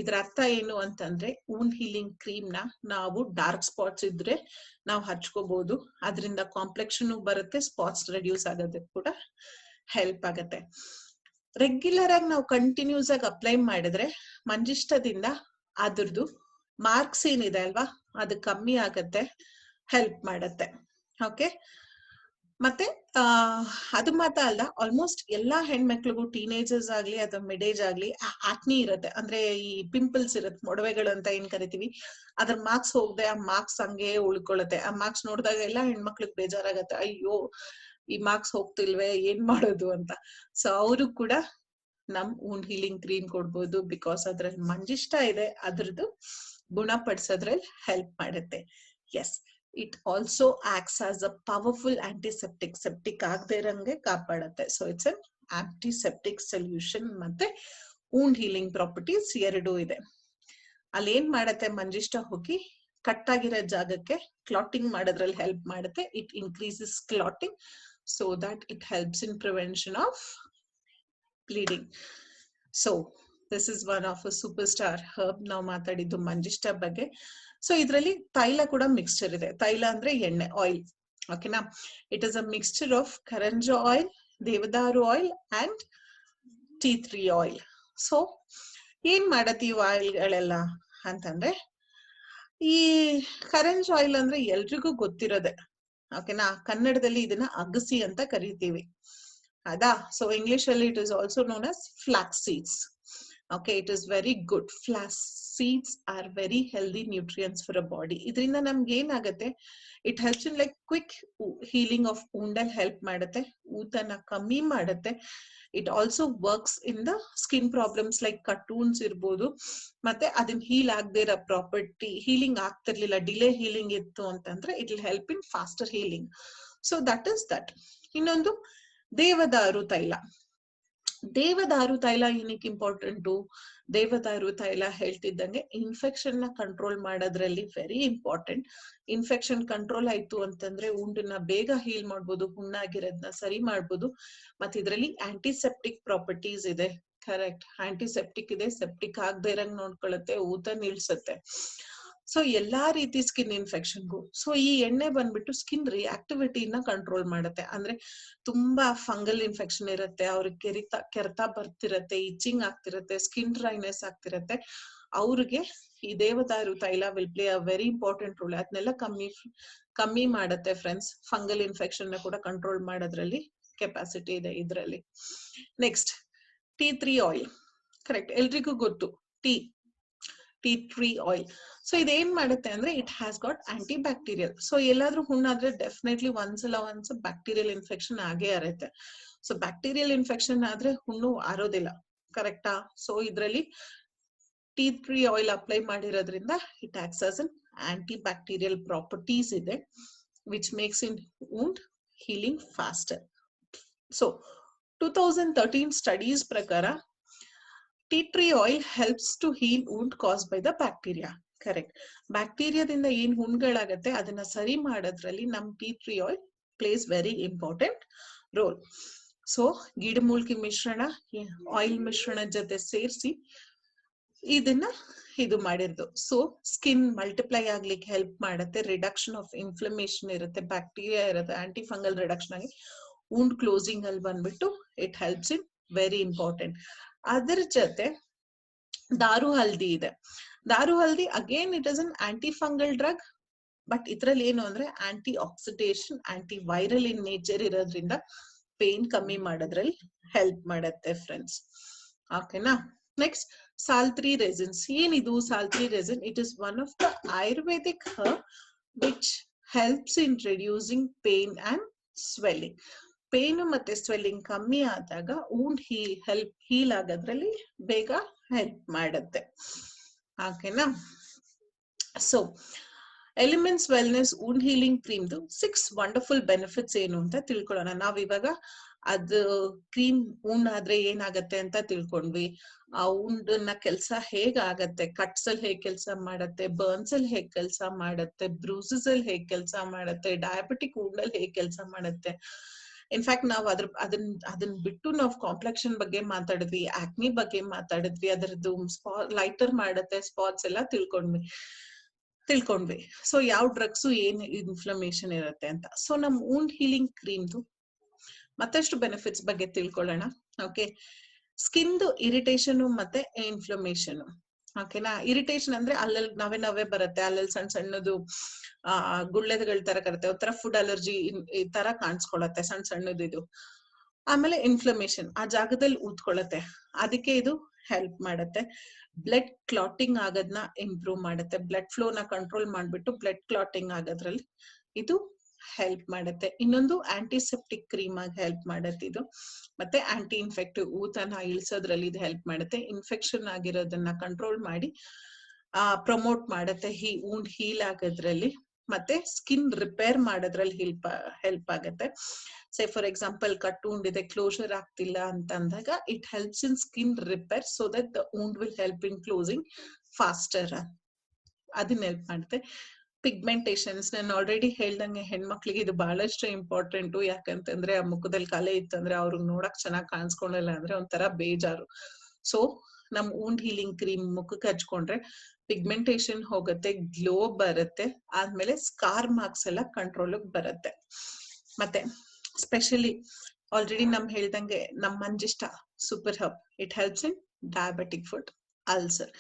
ಇದ್ರ ಅರ್ಥ ಏನು ಅಂತಂದ್ರೆ wound healing ಕ್ರೀಮ್ ನ ನಾವು ಡಾರ್ಕ್ ಸ್ಪಾಟ್ಸ್ ಇದ್ರೆ ನಾವು ಹಚ್ಕೋಬಹುದು. ಅದರಿಂದ ಕಾಂಪ್ಲೆಕ್ಷನ್ ಬರುತ್ತೆ, ಸ್ಪಾಟ್ಸ್ ರೆಡ್ಯೂಸ್ ಆಗೋದಕ್ಕೆ ಕೂಡ ಹೆಲ್ಪ್ ಆಗತ್ತೆ. ರೆಗ್ಯುಲರ್ ಆಗಿ ನಾವು ಕಂಟಿನ್ಯೂಸ್ ಆಗಿ ಅಪ್ಲೈ ಮಾಡಿದ್ರೆ ಮಂಜಿಷ್ಟದಿಂದ ಅದ್ರದ್ದು ಮಾರ್ಕ್ಸ್ ಏನಿದೆ ಅಲ್ವಾ ಅದು ಕಮ್ಮಿ ಆಗತ್ತೆ, ಹೆಲ್ಪ್ ಮಾಡತ್ತೆ. ಓಕೆ, ಮತ್ತೆ ಅದು ಮಾತ್ರ ಅಲ್ಲ, ಆಲ್ಮೋಸ್ಟ್ ಎಲ್ಲಾ ಹೆಣ್ಮಕ್ಳಿಗೂ ಟೀನೇಜರ್ಸ್ ಆಗ್ಲಿ ಅಥವಾ ಮಿಡ್ ಏಜ್ ಆಗ್ಲಿ ಆಕ್ನಿ ಇರುತ್ತೆ. ಅಂದ್ರೆ ಈ ಪಿಂಪಲ್ಸ್ ಇರುತ್ತೆ, ಮೊಡವೆಗಳು ಅಂತ ಏನ್ ಕರಿತೀವಿ. ಅದ್ರ ಮಾರ್ಕ್ಸ್ ಹೋಗದೆ ಆ ಮಾರ್ಕ್ಸ್ ಹಂಗೆ ಉಳ್ಕೊಳತ್ತೆ. ಆ ಮಾರ್ಕ್ಸ್ ನೋಡಿದಾಗ ಎಲ್ಲಾ ಹೆಣ್ಮಕ್ಳಿಗೆ ಬೇಜಾರಾಗತ್ತೆ, ಅಯ್ಯೋ ಈ ಮಾರ್ಕ್ಸ್ ಹೋಗ್ತಿಲ್ವೇ, ಏನ್ ಮಾಡೋದು ಅಂತ. ಸೊ ಅವರು ಕೂಡ ನಮ್ wound healing ಕ್ರೀಮ್ ಕೊಡ್ಬೋದು, ಬಿಕಾಸ್ ಅದ್ರಲ್ಲಿ ಮಂಜಿಷ್ಟ ಇದೆ, ಅದ್ರದ್ದು ಗುಣಪಡಿಸೋದ್ರಲ್ಲಿ ಹೆಲ್ಪ್ ಮಾಡುತ್ತೆ. Yes, it also acts as a powerful antiseptic, septic ಆಗದೆ ಇರಂಗೆ ಕಾಪಾಡುತ್ತೆ. So it's an antiseptic solution. ಮತ್ತೆ wound healing ಪ್ರಾಪರ್ಟೀಸ್ ಎರಡೂ ಇದೆ. ಅಲ್ಲಿ ಏನ್ ಮಾಡತ್ತೆ ಮಂಜಿಷ್ಟ ಹೋಗಿ ಕಟ್ ಆಗಿರೋ ಜಾಗಕ್ಕೆ ಕ್ಲಾಟಿಂಗ್ ಮಾಡೋದ್ರಲ್ಲಿ ಹೆಲ್ಪ್ ಮಾಡುತ್ತೆ. It increases clotting so that it helps in prevention of bleeding. So this is one of a superstar herb. ನಾವು ಮಾತಾಡಿದ್ದು ಮಂಜಿಷ್ಟ ಬಗ್ಗೆ. ಸೊ ಇದ್ರಲ್ಲಿ ತೈಲ ಕೂಡ ಮಿಕ್ಸ್ಚರ್ ಇದೆ. ತೈಲ ಅಂದ್ರೆ ಎಣ್ಣೆ, ಆಯಿಲ್. ಓಕೆನಾ? It is a mixture of karanja oil, devadaru oil and tea tree oil. So ಏನ್ ಮಾಡತ್ತೆ ಈ ಆಯಿಲ್ಗಳೆಲ್ಲ ಅಂತಂದ್ರೆ, ಈ ಕರಂಜ ಆಯಿಲ್ ಅಂದ್ರೆ ಎಲ್ರಿಗೂ ಗೊತ್ತಿರೋದೆ. ಓಕೆನಾ? ಕನ್ನಡದಲ್ಲಿ ಇದನ್ನ ಅಗಸಿ ಅಂತ ಕರಿತೀವಿ, ಅದಾ? ಸೊ ಇಂಗ್ಲಿಷ್ ಅಲ್ಲಿ it is also known as flax seeds. Okay, it is very good. Flax seeds are very healthy nutrients for a body. ಇದರಿಂದ ನಮ್ಗೆ ಏನಾಗುತ್ತೆ, it helps in like quick healing of wound ಅಲ್ಲಿ ಹೆಲ್ಪ್ ಮಾಡುತ್ತೆ, ಊತನ ಕಮ್ಮಿ ಮಾಡುತ್ತೆ. It also works in the skin problems like cut wounds ಇರ್ಬೋದು. ಮತ್ತೆ ಅದನ್ನ ಹೀಲ್ ಆಗದೆ ಇರೋ ಪ್ರಾಪರ್ಟಿ, ಹೀಲಿಂಗ್ ಆಗ್ತಿರ್ಲಿಲ್ಲ, ಡಿಲೇ ಹೀಲಿಂಗ್ ಇತ್ತು ಅಂತಂದ್ರೆ it will help in faster healing. So that is that. ಇನ್ನೊಂದು ದೇವದಾರು ತೈಲ. ದೇವದಾರು ತೈಲ ಏನಕ್ಕೆ ಇಂಪಾರ್ಟೆಂಟು? ದೇವದಾರು ತೈಲ ಹೇಳ್ತಿದ್ದಂಗೆ ಇನ್ಫೆಕ್ಷನ್ ನ ಕಂಟ್ರೋಲ್ ಮಾಡೋದ್ರಲ್ಲಿ ವೆರಿ ಇಂಪಾರ್ಟೆಂಟ್. ಇನ್ಫೆಕ್ಷನ್ ಕಂಟ್ರೋಲ್ ಆಯ್ತು ಅಂತಂದ್ರೆ wound ಬೇಗ ಹೀಲ್ ಮಾಡ್ಬೋದು, ಹುಣ್ಣಾಗಿರೋದನ್ನ ಸರಿ ಮಾಡ್ಬೋದು. ಮತ್ತೆ ಇದರಲ್ಲಿ ಆಂಟಿಸೆಪ್ಟಿಕ್ ಪ್ರಾಪರ್ಟೀಸ್ ಇದೆ. ಕರೆಕ್ಟ್, ಆಂಟಿಸೆಪ್ಟಿಕ್ ಇದೆ, ಸೆಪ್ಟಿಕ್ ಆಗದೆ ಇರಂಗ್ ನೋಡ್ಕೊಳ್ಳುತ್ತೆ, ಊತ ನಿಲ್ಸುತ್ತೆ. ಸೊ ಎಲ್ಲಾ ರೀತಿ ಸ್ಕಿನ್ ಇನ್ಫೆಕ್ಷನ್ಗೂ. ಸೊ ಈ ಎಣ್ಣೆ ಬಂದ್ಬಿಟ್ಟು ಸ್ಕಿನ್ ರಿಯಾಕ್ಟಿವಿಟಿನ ಕಂಟ್ರೋಲ್ ಮಾಡುತ್ತೆ. ಅಂದ್ರೆ ತುಂಬಾ ಫಂಗಲ್ ಇನ್ಫೆಕ್ಷನ್ ಇರುತ್ತೆ, ಅವ್ರಿಗೆ ಕೆರೆತ ಬರ್ತಿರತ್ತೆ, ಇಚಿಂಗ್ ಆಗ್ತಿರತ್ತೆ, ಸ್ಕಿನ್ ಡ್ರೈನೆಸ್ ಆಗ್ತಿರತ್ತೆ, ಅವ್ರಿಗೆ ಈ ದೇವದಾರು ತೈಲ will play a very important roll. ಅದನ್ನೆಲ್ಲ ಕಮ್ಮಿ ಮಾಡುತ್ತೆ ಫ್ರೆಂಡ್ಸ್. ಫಂಗಲ್ ಇನ್ಫೆಕ್ಷನ್ ನ ಕೂಡ ಕಂಟ್ರೋಲ್ ಮಾಡೋದ್ರಲ್ಲಿ ಕೆಪಾಸಿಟಿ ಇದೆ ಇದ್ರಲ್ಲಿ. Next, tea tree oil. Correct, ಎಲ್ರಿಗೂ ಗೊತ್ತು ಟೀ ಟ್ರೀ ಆಯಿಲ್. ಸೊ ಇದೇನ್ ಮಾಡುತ್ತೆ ಅಂದ್ರೆ it has got anti bacterial. So ಎಲ್ಲಾದ್ರೂ ಹುಣ್ಣಾದ್ರೆ ಡೆಫಿನೆಟ್ಲಿ ಒಂದ್ಸ ಬ್ಯಾಕ್ಟೀರಿಯಲ್ ಇನ್ಫೆಕ್ಷನ್ ಆಗೇ ಇರುತ್ತೆ. ಸೊ ಬ್ಯಾಕ್ಟೀರಿಯಲ್ ಇನ್ಫೆಕ್ಷನ್ ಆದ್ರೆ ಹುಣ್ಣು ಆರೋದಿಲ್ಲ. ಕರೆಕ್ಟಾ? ಸೊ ಇದ್ರಲ್ಲಿ ಟೀ ಟ್ರೀ ಆಯಿಲ್ ಅಪ್ಲೈ ಮಾಡಿರೋದ್ರಿಂದ it acts as an anti bacterial properties ಇದೆ, which makes in wound healing faster. So 2013 studies ಪ್ರಕಾರ tea tree oil helps to heal wound caused by the bacteria. Correct, ಬ್ಯಾಕ್ಟೀರಿಯಾದಿಂದ ಏನ್ ಹುಣ್ಗಳಾಗತ್ತೆ ಅದನ್ನ ಸರಿ ಮಾಡೋದ್ರಲ್ಲಿ ನಮ್ tea tree oil plays very important role. So ಗಿಡಮೂಲಿಕೆ ಮಿಶ್ರಣ ಆಯಿಲ್ ಮಿಶ್ರಣ ಜೊತೆ ಸೇರಿಸಿ ಇದನ್ನ ಇದು ಮಾಡಿರೋದು. ಸೊ ಸ್ಕಿನ್ ಮಲ್ಟಿಪ್ಲೈ ಆಗ್ಲಿಕ್ಕೆ ಹೆಲ್ಪ್ ಮಾಡುತ್ತೆ, ರಿಡಕ್ಷನ್ ಆಫ್ ಇನ್ಫ್ಲಮೇಷನ್ ಇರುತ್ತೆ, ಬ್ಯಾಕ್ಟೀರಿಯಾ ಇರುತ್ತೆ, ಆಂಟಿ ಫಂಗಲ್ ರಿಡಕ್ಷನ್ ಆಗಿ ವೂಂಡ್ ಕ್ಲೋಸಿಂಗ್ ಅಲ್ಲಿ ಬಂದ್ಬಿಟ್ಟು it helps in very important. ಅದರ ಜೊತೆ ದಾರು ಹಲ್ದಿ ಇದೆ. Daru haldi again it is an anti fungal drug, but ಇದ್ರಲ್ಲಿ ಏನು ಅಂದ್ರೆ anti oxidation, anti viral in nature ಇರೋದ್ರಿಂದ ಪೇನ್ ಕಮ್ಮಿ ಮಾಡೋದ್ರಲ್ಲಿ ಹೆಲ್ಪ್ ಮಾಡತ್ತೆ ಫ್ರೆಂಡ್ಸ್. ಓಕೆನಾ. Next saltri resins. ಏನಿದು saltri resin? It is one of the Ayurvedic herb which helps in reducing pain and swelling. Pain ಮತ್ತೆ ಸ್ವೆಲ್ಲಿಂಗ್ ಕಮ್ಮಿ ಆದಾಗ ವೂಂಡ್ ಹೀಲ್ ಆಗೋದ್ರಲ್ಲಿ ಬೇಗ ಹೆಲ್ಪ್ ಮಾಡುತ್ತೆ. ಓಕೆನಾ. So elements wellness wound healing ಕ್ರೀಮ್ದು 6 ವಂಡರ್ಫುಲ್ ಬೆನಿಫಿಟ್ಸ್ ಏನು ಅಂತ ತಿಳ್ಕೊಳ್ಳೋಣ. ನಾವ್ ಇವಾಗ ಅದು ಕ್ರೀಮ್ ವೂಂಡ್ ಆದ್ರೆ ಏನಾಗತ್ತೆ ಅಂತ ತಿಳ್ಕೊಂಡ್ವಿ. ಆ ವೂಂಡ್ ನ ಕೆಲ್ಸ ಹೇಗಾಗತ್ತೆ, ಕಟ್ಸ್ ಅಲ್ಲಿ ಹೇಗ್ ಕೆಲ್ಸ ಮಾಡತ್ತೆ, ಬರ್ನ್ಸ್ ಅಲ್ಲಿ ಹೇಗ್ ಕೆಲ್ಸ ಮಾಡತ್ತೆ, ಬ್ರೂಸಸ್ ಅಲ್ಲಿ ಹೇಗ್ ಕೆಲ್ಸ ಮಾಡತ್ತೆ, ಡಯಾಬಿಟಿಕ್ ವೂಂಡ್ ಅಲ್ಲಿ ಹೇಗ್ ಕೆಲ್ಸ ಮಾಡತ್ತೆ. ಇನ್ಫ್ಯಾಕ್ಟ್ ನಾವು ಅದನ್ನ ಬಿಟ್ಟು ನಾವು ಕಾಂಪ್ಲೆಕ್ಷನ್ ಬಗ್ಗೆ ಮಾತಾಡಿದ್ವಿ, ಆಕ್ನಿ ಬಗ್ಗೆ ಮಾತಾಡಿದ್ವಿ, ಅದರದ್ದು ಲೈಟರ್ ಮಾಡತ್ತೆ, ಸ್ಪಾಟ್ಸ್ ಎಲ್ಲ ತಿಳ್ಕೊಂಡ್ವಿ. ಸೊ ಯಾವ ಡ್ರಗ್ಸು ಏನ್ ಇನ್ಫ್ಲಮೇಷನ್ ಇರುತ್ತೆ ಅಂತ. ಸೊ ನಮ್ ವೂಂಡ್ ಹೀಲಿಂಗ್ ಕ್ರೀಮ್ದು ಮತ್ತಷ್ಟು ಬೆನಿಫಿಟ್ಸ್ ಬಗ್ಗೆ ತಿಳ್ಕೊಳ್ಳೋಣ. ಓಕೆ. ಸ್ಕಿನ್ದು ಇರಿಟೇಷನ್ ಮತ್ತೆ ಇನ್ಫ್ಲಮೇಷನ್. ಓಕೆನಾ. ಇರಿಟೇಷನ್ ಅಂದ್ರೆ ಅಲ್ಲಲ್ಲಿ ನವೆ ಬರುತ್ತೆ, ಅಲ್ಲಲ್ಲಿ ಸಣ್ಣ ಸಣ್ಣದು ಗುಳ್ಳೆಗಳ ತರ ಕರುತ್ತೆ, ಒಂಥರ ಫುಡ್ ಅಲರ್ಜಿ ಈ ತರ ಕಾಣಿಸ್ಕೊಳತ್ತೆ ಸಣ್ಣ ಸಣ್ಣದು ಇದು. ಆಮೇಲೆ ಇನ್ಫ್ಲಮೇಷನ್ ಆ ಜಾಗದಲ್ಲಿ ಊದ್ಕೊಳತ್ತೆ, ಅದಕ್ಕೆ ಇದು ಹೆಲ್ಪ್ ಮಾಡತ್ತೆ. ಬ್ಲಡ್ ಕ್ಲಾಟಿಂಗ್ ಆಗೋದನ್ನ ಇಂಪ್ರೂವ್ ಮಾಡುತ್ತೆ, ಬ್ಲಡ್ ಫ್ಲೋ ನ ಕಂಟ್ರೋಲ್ ಮಾಡ್ಬಿಟ್ಟು ಬ್ಲಡ್ ಕ್ಲಾಟಿಂಗ್ ಆಗೋದ್ರಲ್ಲಿ ಇದು ಹೆಲ್ಪ್ ಮಾಡುತ್ತೆ. ಇನ್ನೊಂದು ಆಂಟಿಸೆಪ್ಟಿಕ್ ಕ್ರೀಮ್ ಆಗಿ ಹೆಲ್ಪ್ ಮಾಡುತ್ತೆ ಇದು. ಮತ್ತೆ ಆಂಟಿ ಇನ್ಫೆಕ್ಟಿವ್ ಊತನ ಇಳಿಸೋದ್ರಲ್ಲಿ ಇದು ಹೆಲ್ಪ್ ಮಾಡುತ್ತೆ. ಇನ್ಫೆಕ್ಷನ್ ಆಗಿರೋದನ್ನ ಕಂಟ್ರೋಲ್ ಮಾಡಿ ಪ್ರಮೋಟ್ ಮಾಡುತ್ತೆ ವೂಂಡ್ ಹೀಲ್ ಆಗೋದ್ರಲ್ಲಿ. ಮತ್ತೆ ಸ್ಕಿನ್ ರಿಪೇರ್ ಮಾಡೋದ್ರಲ್ಲಿ ಹೆಲ್ಪ್ ಆಗುತ್ತೆ. Say for example cut wound ಇದೆ, ಕ್ಲೋಸರ್ ಆಗ್ತಿಲ್ಲ ಅಂತ ಅಂದಾಗ it helps in skin repair so that the wound will help in closing faster. ಅದನ್ನ ಹೆಲ್ಪ್ ಮಾಡುತ್ತೆ. ಪಿಗ್ಮೆಂಟೇಷನ್ಸ್ ನಾನು ಆಲ್ರೆಡಿ ಹೇಳ್ದಂಗೆ ಹೆಣ್ಮಕ್ಳಿಗೆ ಇದು ಬಹಳಷ್ಟು ಇಂಪಾರ್ಟೆಂಟು. ಯಾಕಂತಂದ್ರೆ ಆ ಮುಖದಲ್ಲಿ ಕಲೆ ಇತ್ತಂದ್ರೆ ಅವ್ರಿಗೆ ನೋಡಕ್ ಚೆನ್ನಾಗ್ ಕಾಣಿಸ್ಕೊಳ್ಳಲ್ಲ ಅಂದ್ರೆ ಒಂಥರ ಬೇಜಾರು. ಸೊ ನಮ್ ವೂಂಡ್ ಹೀಲಿಂಗ್ ಕ್ರೀಮ್ ಮುಖಕ್ಕೆ ಹಚ್ಕೊಂಡ್ರೆ ಪಿಗ್ಮೆಂಟೇಷನ್ ಹೋಗುತ್ತೆ, ಗ್ಲೋ ಬರುತ್ತೆ, ಆದ್ಮೇಲೆ ಸ್ಕಾರ್ ಮಾರ್ಕ್ಸ್ ಎಲ್ಲ ಕಂಟ್ರೋಲ್ ಬರುತ್ತೆ. ಮತ್ತೆ ಸ್ಪೆಷಲಿ ಆಲ್ರೆಡಿ ಹೇಳ್ದಂಗೆ ನಮ್ manjistha super herb it helps in diabetic foot ulcer.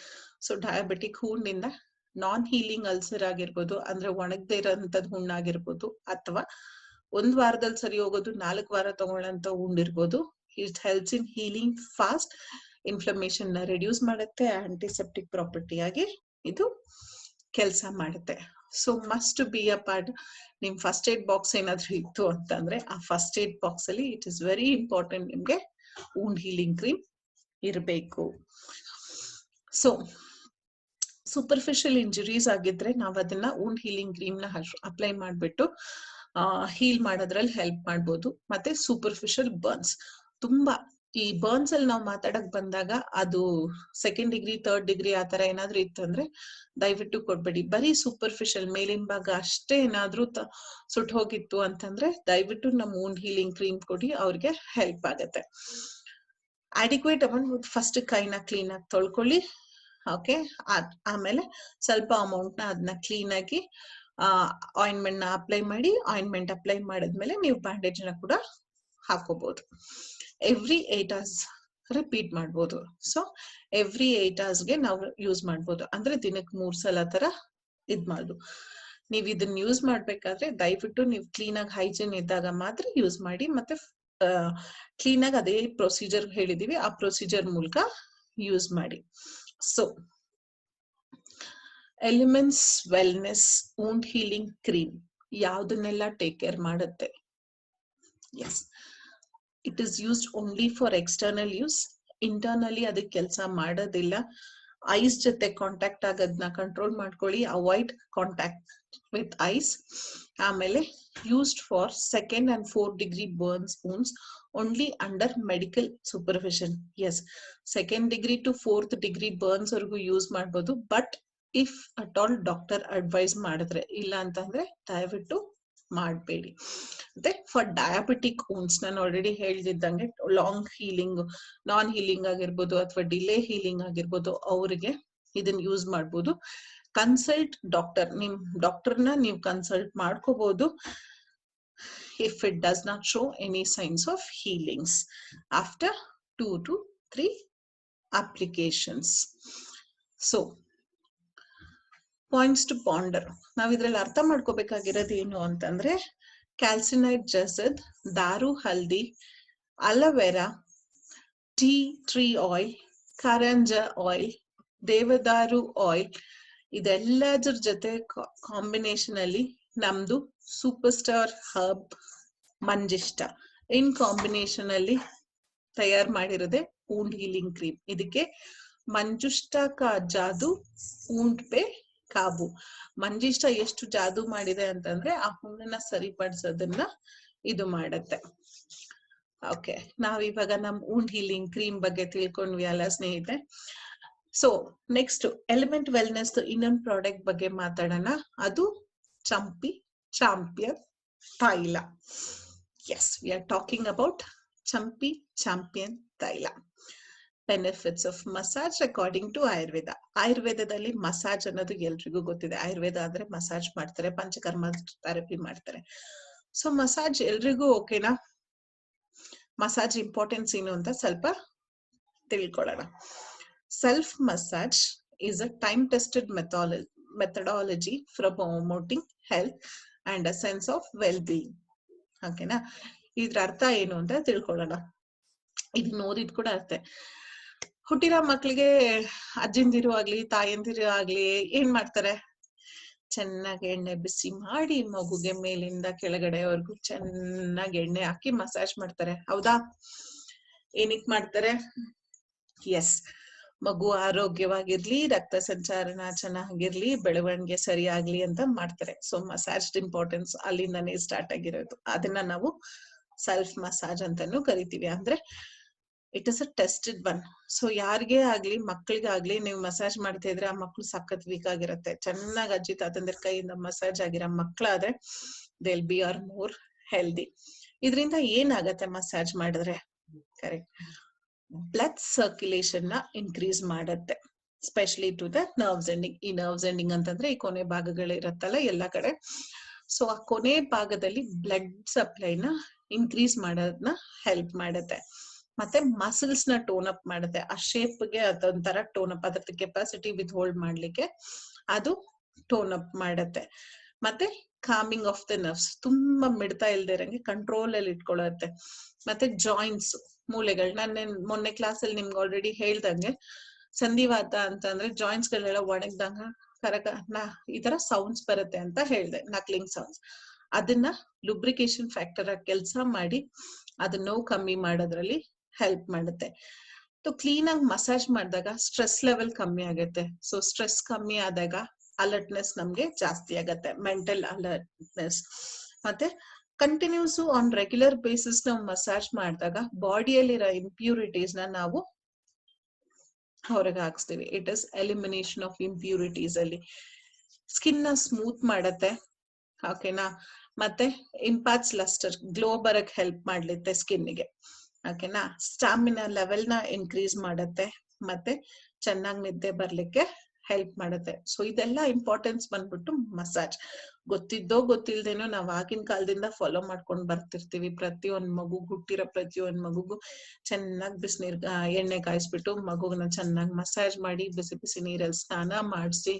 So diabetic ಹುಣ್ಣಿಂದ ನಾನ್ ಹೀಲಿಂಗ್ ಅಲ್ಸರ್ ಆಗಿರ್ಬೋದು, ಅಂದ್ರೆ ಒಣಗದೆ ಇರೋಂಥದ್ದು ಹುಣ್ಣಾಗಿರ್ಬೋದು, ಅಥವಾ 1 ವಾರದಲ್ಲಿ ಸರಿ ಹೋಗೋದು 4 ವಾರ ತಗೊಳ್ಳೋಂತ ಹುಣ್ಣಿರ್ಬೋದು. It helps in healing fast, inflammation ನ ರಿಡ್ಯೂಸ್ ಮಾಡುತ್ತೆ, ಆಂಟಿಸೆಪ್ಟಿಕ್ ಪ್ರಾಪರ್ಟಿ ಆಗಿ ಇದು ಕೆಲಸ ಮಾಡುತ್ತೆ. So must be a part. ನಿಮ್ ಫಸ್ಟ್ ಏಡ್ ಬಾಕ್ಸ್ ಏನಾದ್ರು ಇತ್ತು ಅಂತಂದ್ರೆ ಆ ಫಸ್ಟ್ ಏಡ್ ಬಾಕ್ಸ್ ಅಲ್ಲಿ ಇಟ್ ಇಸ್ ವೆರಿ ಇಂಪಾರ್ಟೆಂಟ್ ನಿಮ್ಗೆ ವೂಂಡ್ ಹೀಲಿಂಗ್ ಕ್ರೀಮ್ ಇರಬೇಕು. ಸೊ ಸೂಪರ್ಫಿಷಿಯಲ್ ಇಂಜುರೀಸ್ ಆಗಿದ್ರೆ ನಾವ್ ಅದನ್ನ ವೂಂಡ್ ಹೀಲಿಂಗ್ ಕ್ರೀಮ್ ನ ಅಪ್ಲೈ ಮಾಡ್ಬಿಟ್ಟು ಹೀಲ್ ಮಾಡೋದ್ರಲ್ಲಿ ಹೆಲ್ಪ್ ಮಾಡ್ಬೋದು. ಮತ್ತೆ ಸೂಪರ್ಫಿಷಿಯಲ್ ಬರ್ನ್ಸ್, ತುಂಬಾ ಈ ಬರ್ನ್ಸ್ ಅಲ್ಲಿ ನಾವು ಮಾತಾಡಕ್ ಬಂದಾಗ ಅದು 2nd ಡಿಗ್ರಿ 3rd ಡಿಗ್ರಿ ಆತರ ಏನಾದ್ರು ಇತ್ತು ಅಂದ್ರೆ ದಯವಿಟ್ಟು ಕೊಡ್ಬೇಡಿ. ಬರೀ ಸೂಪರ್ಫಿಷಿಯಲ್ ಮೇಲಿನ ಭಾಗ ಅಷ್ಟೇ ಏನಾದ್ರು ಸುಟ್ಟು ಹೋಗಿತ್ತು ಅಂತಂದ್ರೆ ದಯವಿಟ್ಟು ನಮ್ ವೂಂಡ್ ಹೀಲಿಂಗ್ ಕ್ರೀಮ್ ಕೊಡಿ, ಅವ್ರಿಗೆ ಹೆಲ್ಪ್ ಆಗತ್ತೆ. ಅಡಿಕ್ವೇಟ್ ಅಮೌಂಟ್ ಫಸ್ಟ್ ಕೈನ ಕ್ಲೀನ್ ಆಗಿ ತೊಳ್ಕೊಳ್ಳಿ. ಓಕೆ. ಆಮೇಲೆ ಸ್ವಲ್ಪ ಅಮೌಂಟ್ ನ ಅದನ್ನ ಕ್ಲೀನ್ ಆಗಿ ಆಯಿಂಟ್ಮೆಂಟ್ ನ ಅಪ್ಲೈ ಮಾಡಿ, ಆಯಿಂಟ್ಮೆಂಟ್ ಅಪ್ಲೈ ಮಾಡಿದ್ಮೇಲೆ ನೀವು ಬ್ಯಾಂಡೇಜ್ ನ ಕೂಡ ಹಾಕೋಬಹುದು. ಎವ್ರಿ 8 hours ರಿಪೀಟ್ ಮಾಡ್ಬೋದು. ಸೊ ಎವ್ರಿ 8 hours ಗೆ ನಾವು ಯೂಸ್ ಮಾಡ್ಬೋದು, ಅಂದ್ರೆ ದಿನಕ್ಕೆ 3 ಸಲ ತರ ಮಾಡ್ಬೋದು. ನೀವ್ ಇದನ್ನ ಯೂಸ್ ಮಾಡ್ಬೇಕಾದ್ರೆ ದಯವಿಟ್ಟು ನೀವು ಕ್ಲೀನ್ ಆಗಿ ಹೈಜೀನ್ ಇದ್ದಾಗ ಮಾತ್ರ ಯೂಸ್ ಮಾಡಿ. ಮತ್ತೆ ಕ್ಲೀನ್ ಆಗಿ ಅದೇ ಪ್ರೊಸೀಜರ್ ಹೇಳಿದೀವಿ ಆ ಪ್ರೊಸೀಜರ್ ಮೂಲಕ ಯೂಸ್ ಮಾಡಿ. So elements wellness wound healing cream ಯಾವ್ದನ್ನೆಲ್ಲ ಟೇಕ್ ಕೇರ್ ಮಾಡುತ್ತೆ? Yes, it is used only for external use. Internally ಅದಕ್ಕೆ ಕೆಲಸ ಮಾಡೋದಿಲ್ಲ. ಐಸ್ ಜೊತೆ ಕಾಂಟ್ಯಾಕ್ಟ್ ಆಗೋದನ್ನ ಕಂಟ್ರೋಲ್ ಮಾಡ್ಕೊಳ್ಳಿ, ಅವಾಯ್ಡ್ ಕಾಂಟ್ಯಾಕ್ಟ್ ವಿತ್ ಐಸ್. ಆಮೇಲೆ used for 2nd and 4th degree burns wounds only under medical supervision. Yes, 2nd degree to 4th degree burns ವರ್ಗೂ ಯೂಸ್ ಮಾಡ್ಬೋದು, but if at all doctor advise ಮಾಡಿದ್ರೆ, ಇಲ್ಲ ಅಂತಂದ್ರೆ ದಯವಿಟ್ಟು ಮಾಡಬೇಡಿ. ಮತ್ತೆ ಫಾರ್ ಡಯಾಬಿಟಿಕ್ ವೂಂಡ್ಸ್ ನಾನು ಆಲ್ರೆಡಿ ಹೇಳ್ದಿದ್ದಂಗೆ ಲಾಂಗ್ ಹೀಲಿಂಗ್, ನಾನ್ ಹೀಲಿಂಗ್ ಆಗಿರ್ಬೋದು ಅಥವಾ ಡಿಲೇ ಹೀಲಿಂಗ್ ಆಗಿರ್ಬೋದು, ಅವ್ರಿಗೆ ಇದನ್ನ ಯೂಸ್ ಮಾಡ್ಬೋದು. ಕನ್ಸಲ್ಟ್ ಡಾಕ್ಟರ್, ನಿಮ್ ಡಾಕ್ಟರ್ನ ನೀವು ಕನ್ಸಲ್ಟ್ ಮಾಡ್ಕೋಬಹುದು if it does not show any signs of healings after 2 to 3 applications. So points to ponder. ನಾವ್ ಇದ್ರಲ್ಲಿ ಅರ್ಥ ಮಾಡ್ಕೋಬೇಕಾಗಿರೋದು ಏನು ಅಂತಂದ್ರೆ, calcined jasad, daru haldi, aloe vera, tea tree oil, karanja oil, devadaru oil, ಇದೆಲ್ಲದ್ರ ಜೊತೆ ಕಾಂಬಿನೇಷನ್ ಅಲ್ಲಿ ನಮ್ದು super star herb manjistha in combination ಅಲ್ಲಿ ತಯಾರು ಮಾಡಿರೋದೆ ವೂಂಡ್ ಹೀಲಿಂಗ್ ಕ್ರೀಮ್. ಇದಕ್ಕೆ ಮಂಜುಷ್ಟ ಕಾ ಜಾದು ವೂಂಡ್ ಪೇ ಕಾಬು. ಮಂಜಿಷ್ಟ ಎಷ್ಟು ಜಾದು ಮಾಡಿದೆ ಅಂತಂದ್ರೆ ಆ ಹುಣ್ಣನ್ನ ಸರಿಪಡಿಸೋದನ್ನ ಇದು ಮಾಡತ್ತೆ. ಓಕೆ, ನಾವಿವಾಗ ನಮ್ ವೂಂಡ್ ಹೀಲಿಂಗ್ ಕ್ರೀಮ್ ಬಗ್ಗೆ ತಿಳ್ಕೊಂಡ್ವಿ ಅಲ್ಲ ಸ್ನೇಹಿತರೆ. ಸೊ ನೆಕ್ಸ್ಟ್ ಎಲಿಮೆಂಟ್ ವೆಲ್ನೆಸ್ ಇನ್ನೊಂದು ಪ್ರಾಡಕ್ಟ್ ಬಗ್ಗೆ ಮಾತಾಡೋಣ. ಅದು Champi Champion Taila. Yes, we are talking about Champi Champion Taila. Benefits of massage according to Ayurveda. ಆಯುರ್ವೇದದಲ್ಲಿ ಮಸಾಜ್ ಅನ್ನೋದು ಎಲ್ರಿಗೂ ಗೊತ್ತಿದೆ. ಆಯುರ್ವೇದ ಅಂದ್ರೆ ಮಸಾಜ್ ಮಾಡ್ತಾರೆ, ಪಂಚಕರ್ಮ ಥೆರಪಿ ಮಾಡ್ತಾರೆ. ಸೊ ಮಸಾಜ್ ಎಲ್ರಿಗೂ ಓಕೆನಾ? ಮಸಾಜ್ ಇಂಪಾರ್ಟೆನ್ಸ್ ಏನು ಅಂತ ಸ್ವಲ್ಪ ತಿಳ್ಕೊಳ್ಳೋಣ. Self massage is a time-tested methodology for promoting health and a sense of well-being. ಓಕೆನಾ? ಇದ್ರ ಅರ್ಥ ಏನು ಅಂತ ತಿಳ್ಕೊಳ್ಳೋಣ. ಇದನ್ನ ಓದಿದ್ ಕೂಡ ಅರ್ಥ. ಹುಟ್ಟಿರೋ ಮಕ್ಳಿಗೆ ಅಜ್ಜಿಂದಿರು ಆಗ್ಲಿ ತಾಯಂದಿರು ಆಗ್ಲಿ ಏನ್ ಮಾಡ್ತಾರೆ? ಚೆನ್ನಾಗಿ ಎಣ್ಣೆ ಬಿಸಿ ಮಾಡಿ ಮಗುಗೆ ಮೇಲಿಂದ ಕೆಳಗಡೆವರೆಗೂ ಚೆನ್ನಾಗಿ ಎಣ್ಣೆ ಹಾಕಿ ಮಸಾಜ್ ಮಾಡ್ತಾರೆ. ಹೌದಾ? ಏನಕ್ ಮಾಡ್ತಾರೆ? ಎಸ್, ಮಗು ಆರೋಗ್ಯವಾಗಿರ್ಲಿ, ರಕ್ತ ಸಂಚಾರನ ಚೆನ್ನಾಗಿರ್ಲಿ, ಬೆಳವಣಿಗೆ ಸರಿಯಾಗ್ಲಿ ಅಂತ ಮಾಡ್ತಾರೆ. ಸೊ ಮಸಾಜ್ ಇಂಪಾರ್ಟೆನ್ಸ್ ಅಲ್ಲಿಂದಾನೇ ಸ್ಟಾರ್ಟ್ ಆಗಿರೋದು. ಅದನ್ನ ನಾವು ಸೆಲ್ಫ್ ಮಸಾಜ್ ಅಂತಾನು ಕರಿತೀವಿ. ಅಂದ್ರೆ it is a tested one. So ಯಾರಿಗೇ ಆಗ್ಲಿ, ಮಕ್ಳಿಗಾಗ್ಲಿ ನೀವು ಮಸಾಜ್ ಮಾಡ್ತಾ ಇದ್ರೆ ಆ ಮಕ್ಳು ಸಖತ್ ವೀಕ್ ಆಗಿರುತ್ತೆ. ಚೆನ್ನಾಗ್ ಅಜ್ಜಿ ತಾತಂದ್ರ ಕೈಯಿಂದ ಮಸಾಜ್ ಆಗಿರೋ ಮಕ್ಳಾದ್ರೆ they will be are more healthy. ಇದರಿಂದ ಏನಾಗತ್ತೆ ಮಸಾಜ್ ಮಾಡಿದ್ರೆ? ಕರೆಕ್ಟ್, ಬ್ಲಡ್ ಸರ್ಕ್ಯುಲೇಷನ್ ನ ಇನ್ಕ್ರೀಸ್ ಮಾಡತ್ತೆ, specially to the nerves ending. ಈ ನರ್ವ್ಸ್ ಎಂಡಿಂಗ್ ಅಂತಂದ್ರೆ ಈ ಕೊನೆ ಭಾಗಗಳಿರತ್ತಲ್ಲ ಎಲ್ಲಾ ಕಡೆ. ಸೊ ಆ ಕೊನೆ ಭಾಗದಲ್ಲಿ ಬ್ಲಡ್ ಸಪ್ಲೈನ ಇನ್ಕ್ರೀಸ್ ಮಾಡೋದನ್ನ ಹೆಲ್ಪ್ ಮಾಡತ್ತೆ. ಮತ್ತೆ ಮಸಲ್ಸ್ ನ ಟೋನ್ ಅಪ್ ಮಾಡುತ್ತೆ. ಆ ಶೇಪ್ಗೆ ಅದೊಂಥರ ಟೋನ್ ಅಪ್, ಅದ್ರ ಕೆಪಾಸಿಟಿ ವಿತ್ ಹೋಲ್ಡ್ ಮಾಡ್ಲಿಕ್ಕೆ ಅದು ಟೋನ್ ಅಪ್ ಮಾಡತ್ತೆ. ಮತ್ತೆ ಕಾಮಿಂಗ್ ಆಫ್ ದ ನರ್ವ್ಸ್, ತುಂಬಾ ಮಿಡ್ತಾ ಇಲ್ದೇ ಇರಂಗೆ ಕಂಟ್ರೋಲ್ ಅಲ್ಲಿ ಇಟ್ಕೊಳ್ಳುತ್ತೆ. ಮತ್ತೆ ಜಾಯಿಂಟ್ಸ್, ಮೂಳೆಗಳು, ನಾನು ಮೊನ್ನೆ ಕ್ಲಾಸ್ ಅಲ್ಲಿ ನಿಮ್ಗೆ ಆಲ್ರೆಡಿ ಹೇಳ್ದಂಗೆ ಸಂಧಿವಾತ ಅಂತಂದ್ರೆ ಜಾಯಿಂಟ್ಸ್ ಗಳೆಲ್ಲ ಒಣಗ್ದಂಗ ಈ ತರ ಸೌಂಡ್ಸ್ ಬರುತ್ತೆ ಅಂತ ಹೇಳ್ದೆ, ನಕ್ಲಿಂಗ್ ಸೌಂಡ್ಸ್. ಅದನ್ನ ಲುಬ್ರಿಕೇಶನ್ ಫ್ಯಾಕ್ಟರ್ ಆಗಿ ಕೆಲಸ ಮಾಡಿ ಅದನ್ನ ನೋವು ಕಮ್ಮಿ ಮಾಡೋದ್ರಲ್ಲಿ ಹೆಲ್ಪ್ ಮಾಡುತ್ತೆ. ಕ್ಲೀನ್ ಆಗಿ ಮಸಾಜ್ ಮಾಡಿದಾಗ ಸ್ಟ್ರೆಸ್ ಲೆವೆಲ್ ಕಮ್ಮಿ ಆಗುತ್ತೆ. ಸೊ ಸ್ಟ್ರೆಸ್ ಕಮ್ಮಿ ಆದಾಗ ಅಲರ್ಟ್ನೆಸ್ ನಮ್ಗೆ ಜಾಸ್ತಿ ಆಗತ್ತೆ, ಮೆಂಟಲ್ ಅಲರ್ಟ್ನೆಸ್. ಮತ್ತೆ ಕಂಟಿನ್ಯೂಸ್ ಆನ್ ರೆಗ್ಯುಲರ್ ಬೇಸಿಸ್ ನಾವು ಮಸಾಜ್ ಮಾಡಿದಾಗ ಬಾಡಿಯಲ್ಲಿರೋ ಇಂಪ್ಯೂರಿಟೀಸ್ ನಾವು ಹೊರಗೆ ಹಾಕ್ಸ್ತೀವಿ. It is elimination of impurities. ಅಲ್ಲಿ ಸ್ಕಿನ್ ನ ಸ್ಮೂತ್ ಮಾಡತ್ತೆ, ಓಕೆನಾ? ಮತ್ತೆ ಇಂಪ್ಯಾಕ್ಟ್ಸ್ ಲಸ್ಟರ್, ಗ್ಲೋ ಬರಕ್ ಹೆಲ್ಪ್ ಮಾಡ್ಲಿತ್ತೆ ಸ್ಕಿನ್ಗೆ, ಓಕೆನಾ? ಸ್ಟಾಮಿನಾ ಲೆವೆಲ್ ನ ಇನ್ಕ್ರೀಸ್ ಮಾಡತ್ತೆ, ಮತ್ತೆ ಚೆನ್ನಾಗಿ ನಿದ್ದೆ ಬರ್ಲಿಕ್ಕೆ ಹೆಲ್ಪ್ ಮಾಡುತ್ತೆ. ಸೊ ಇದೆಲ್ಲ ಇಂಪಾರ್ಟೆನ್ಸ್ ಬಂದ್ಬಿಟ್ಟು ಮಸಾಜ್. ಗೊತ್ತಿದ್ದೋ ಗೊತ್ತಿಲ್ದೇನೋ ನಾವ್ ಆಗಿನ ಕಾಲದಿಂದ ಫಾಲೋ ಮಾಡ್ಕೊಂಡ್ ಬರ್ತಿರ್ತೀವಿ. ಪ್ರತಿಯೊಂದ್ ಮಗು, ಹುಟ್ಟಿರೋ ಪ್ರತಿಯೊಂದ್ ಮಗುಗೂ ಚೆನ್ನಾಗಿ ಬಿಸಿನೀರ್ ಎಣ್ಣೆ ಕಾಯಿಸ್ಬಿಟ್ಟು ಮಗುನ ಚೆನ್ನಾಗಿ ಮಸಾಜ್ ಮಾಡಿ ಬಿಸಿ ಬಿಸಿ ನೀರಲ್ಲಿ ಸ್ನಾನ ಮಾಡಿಸಿ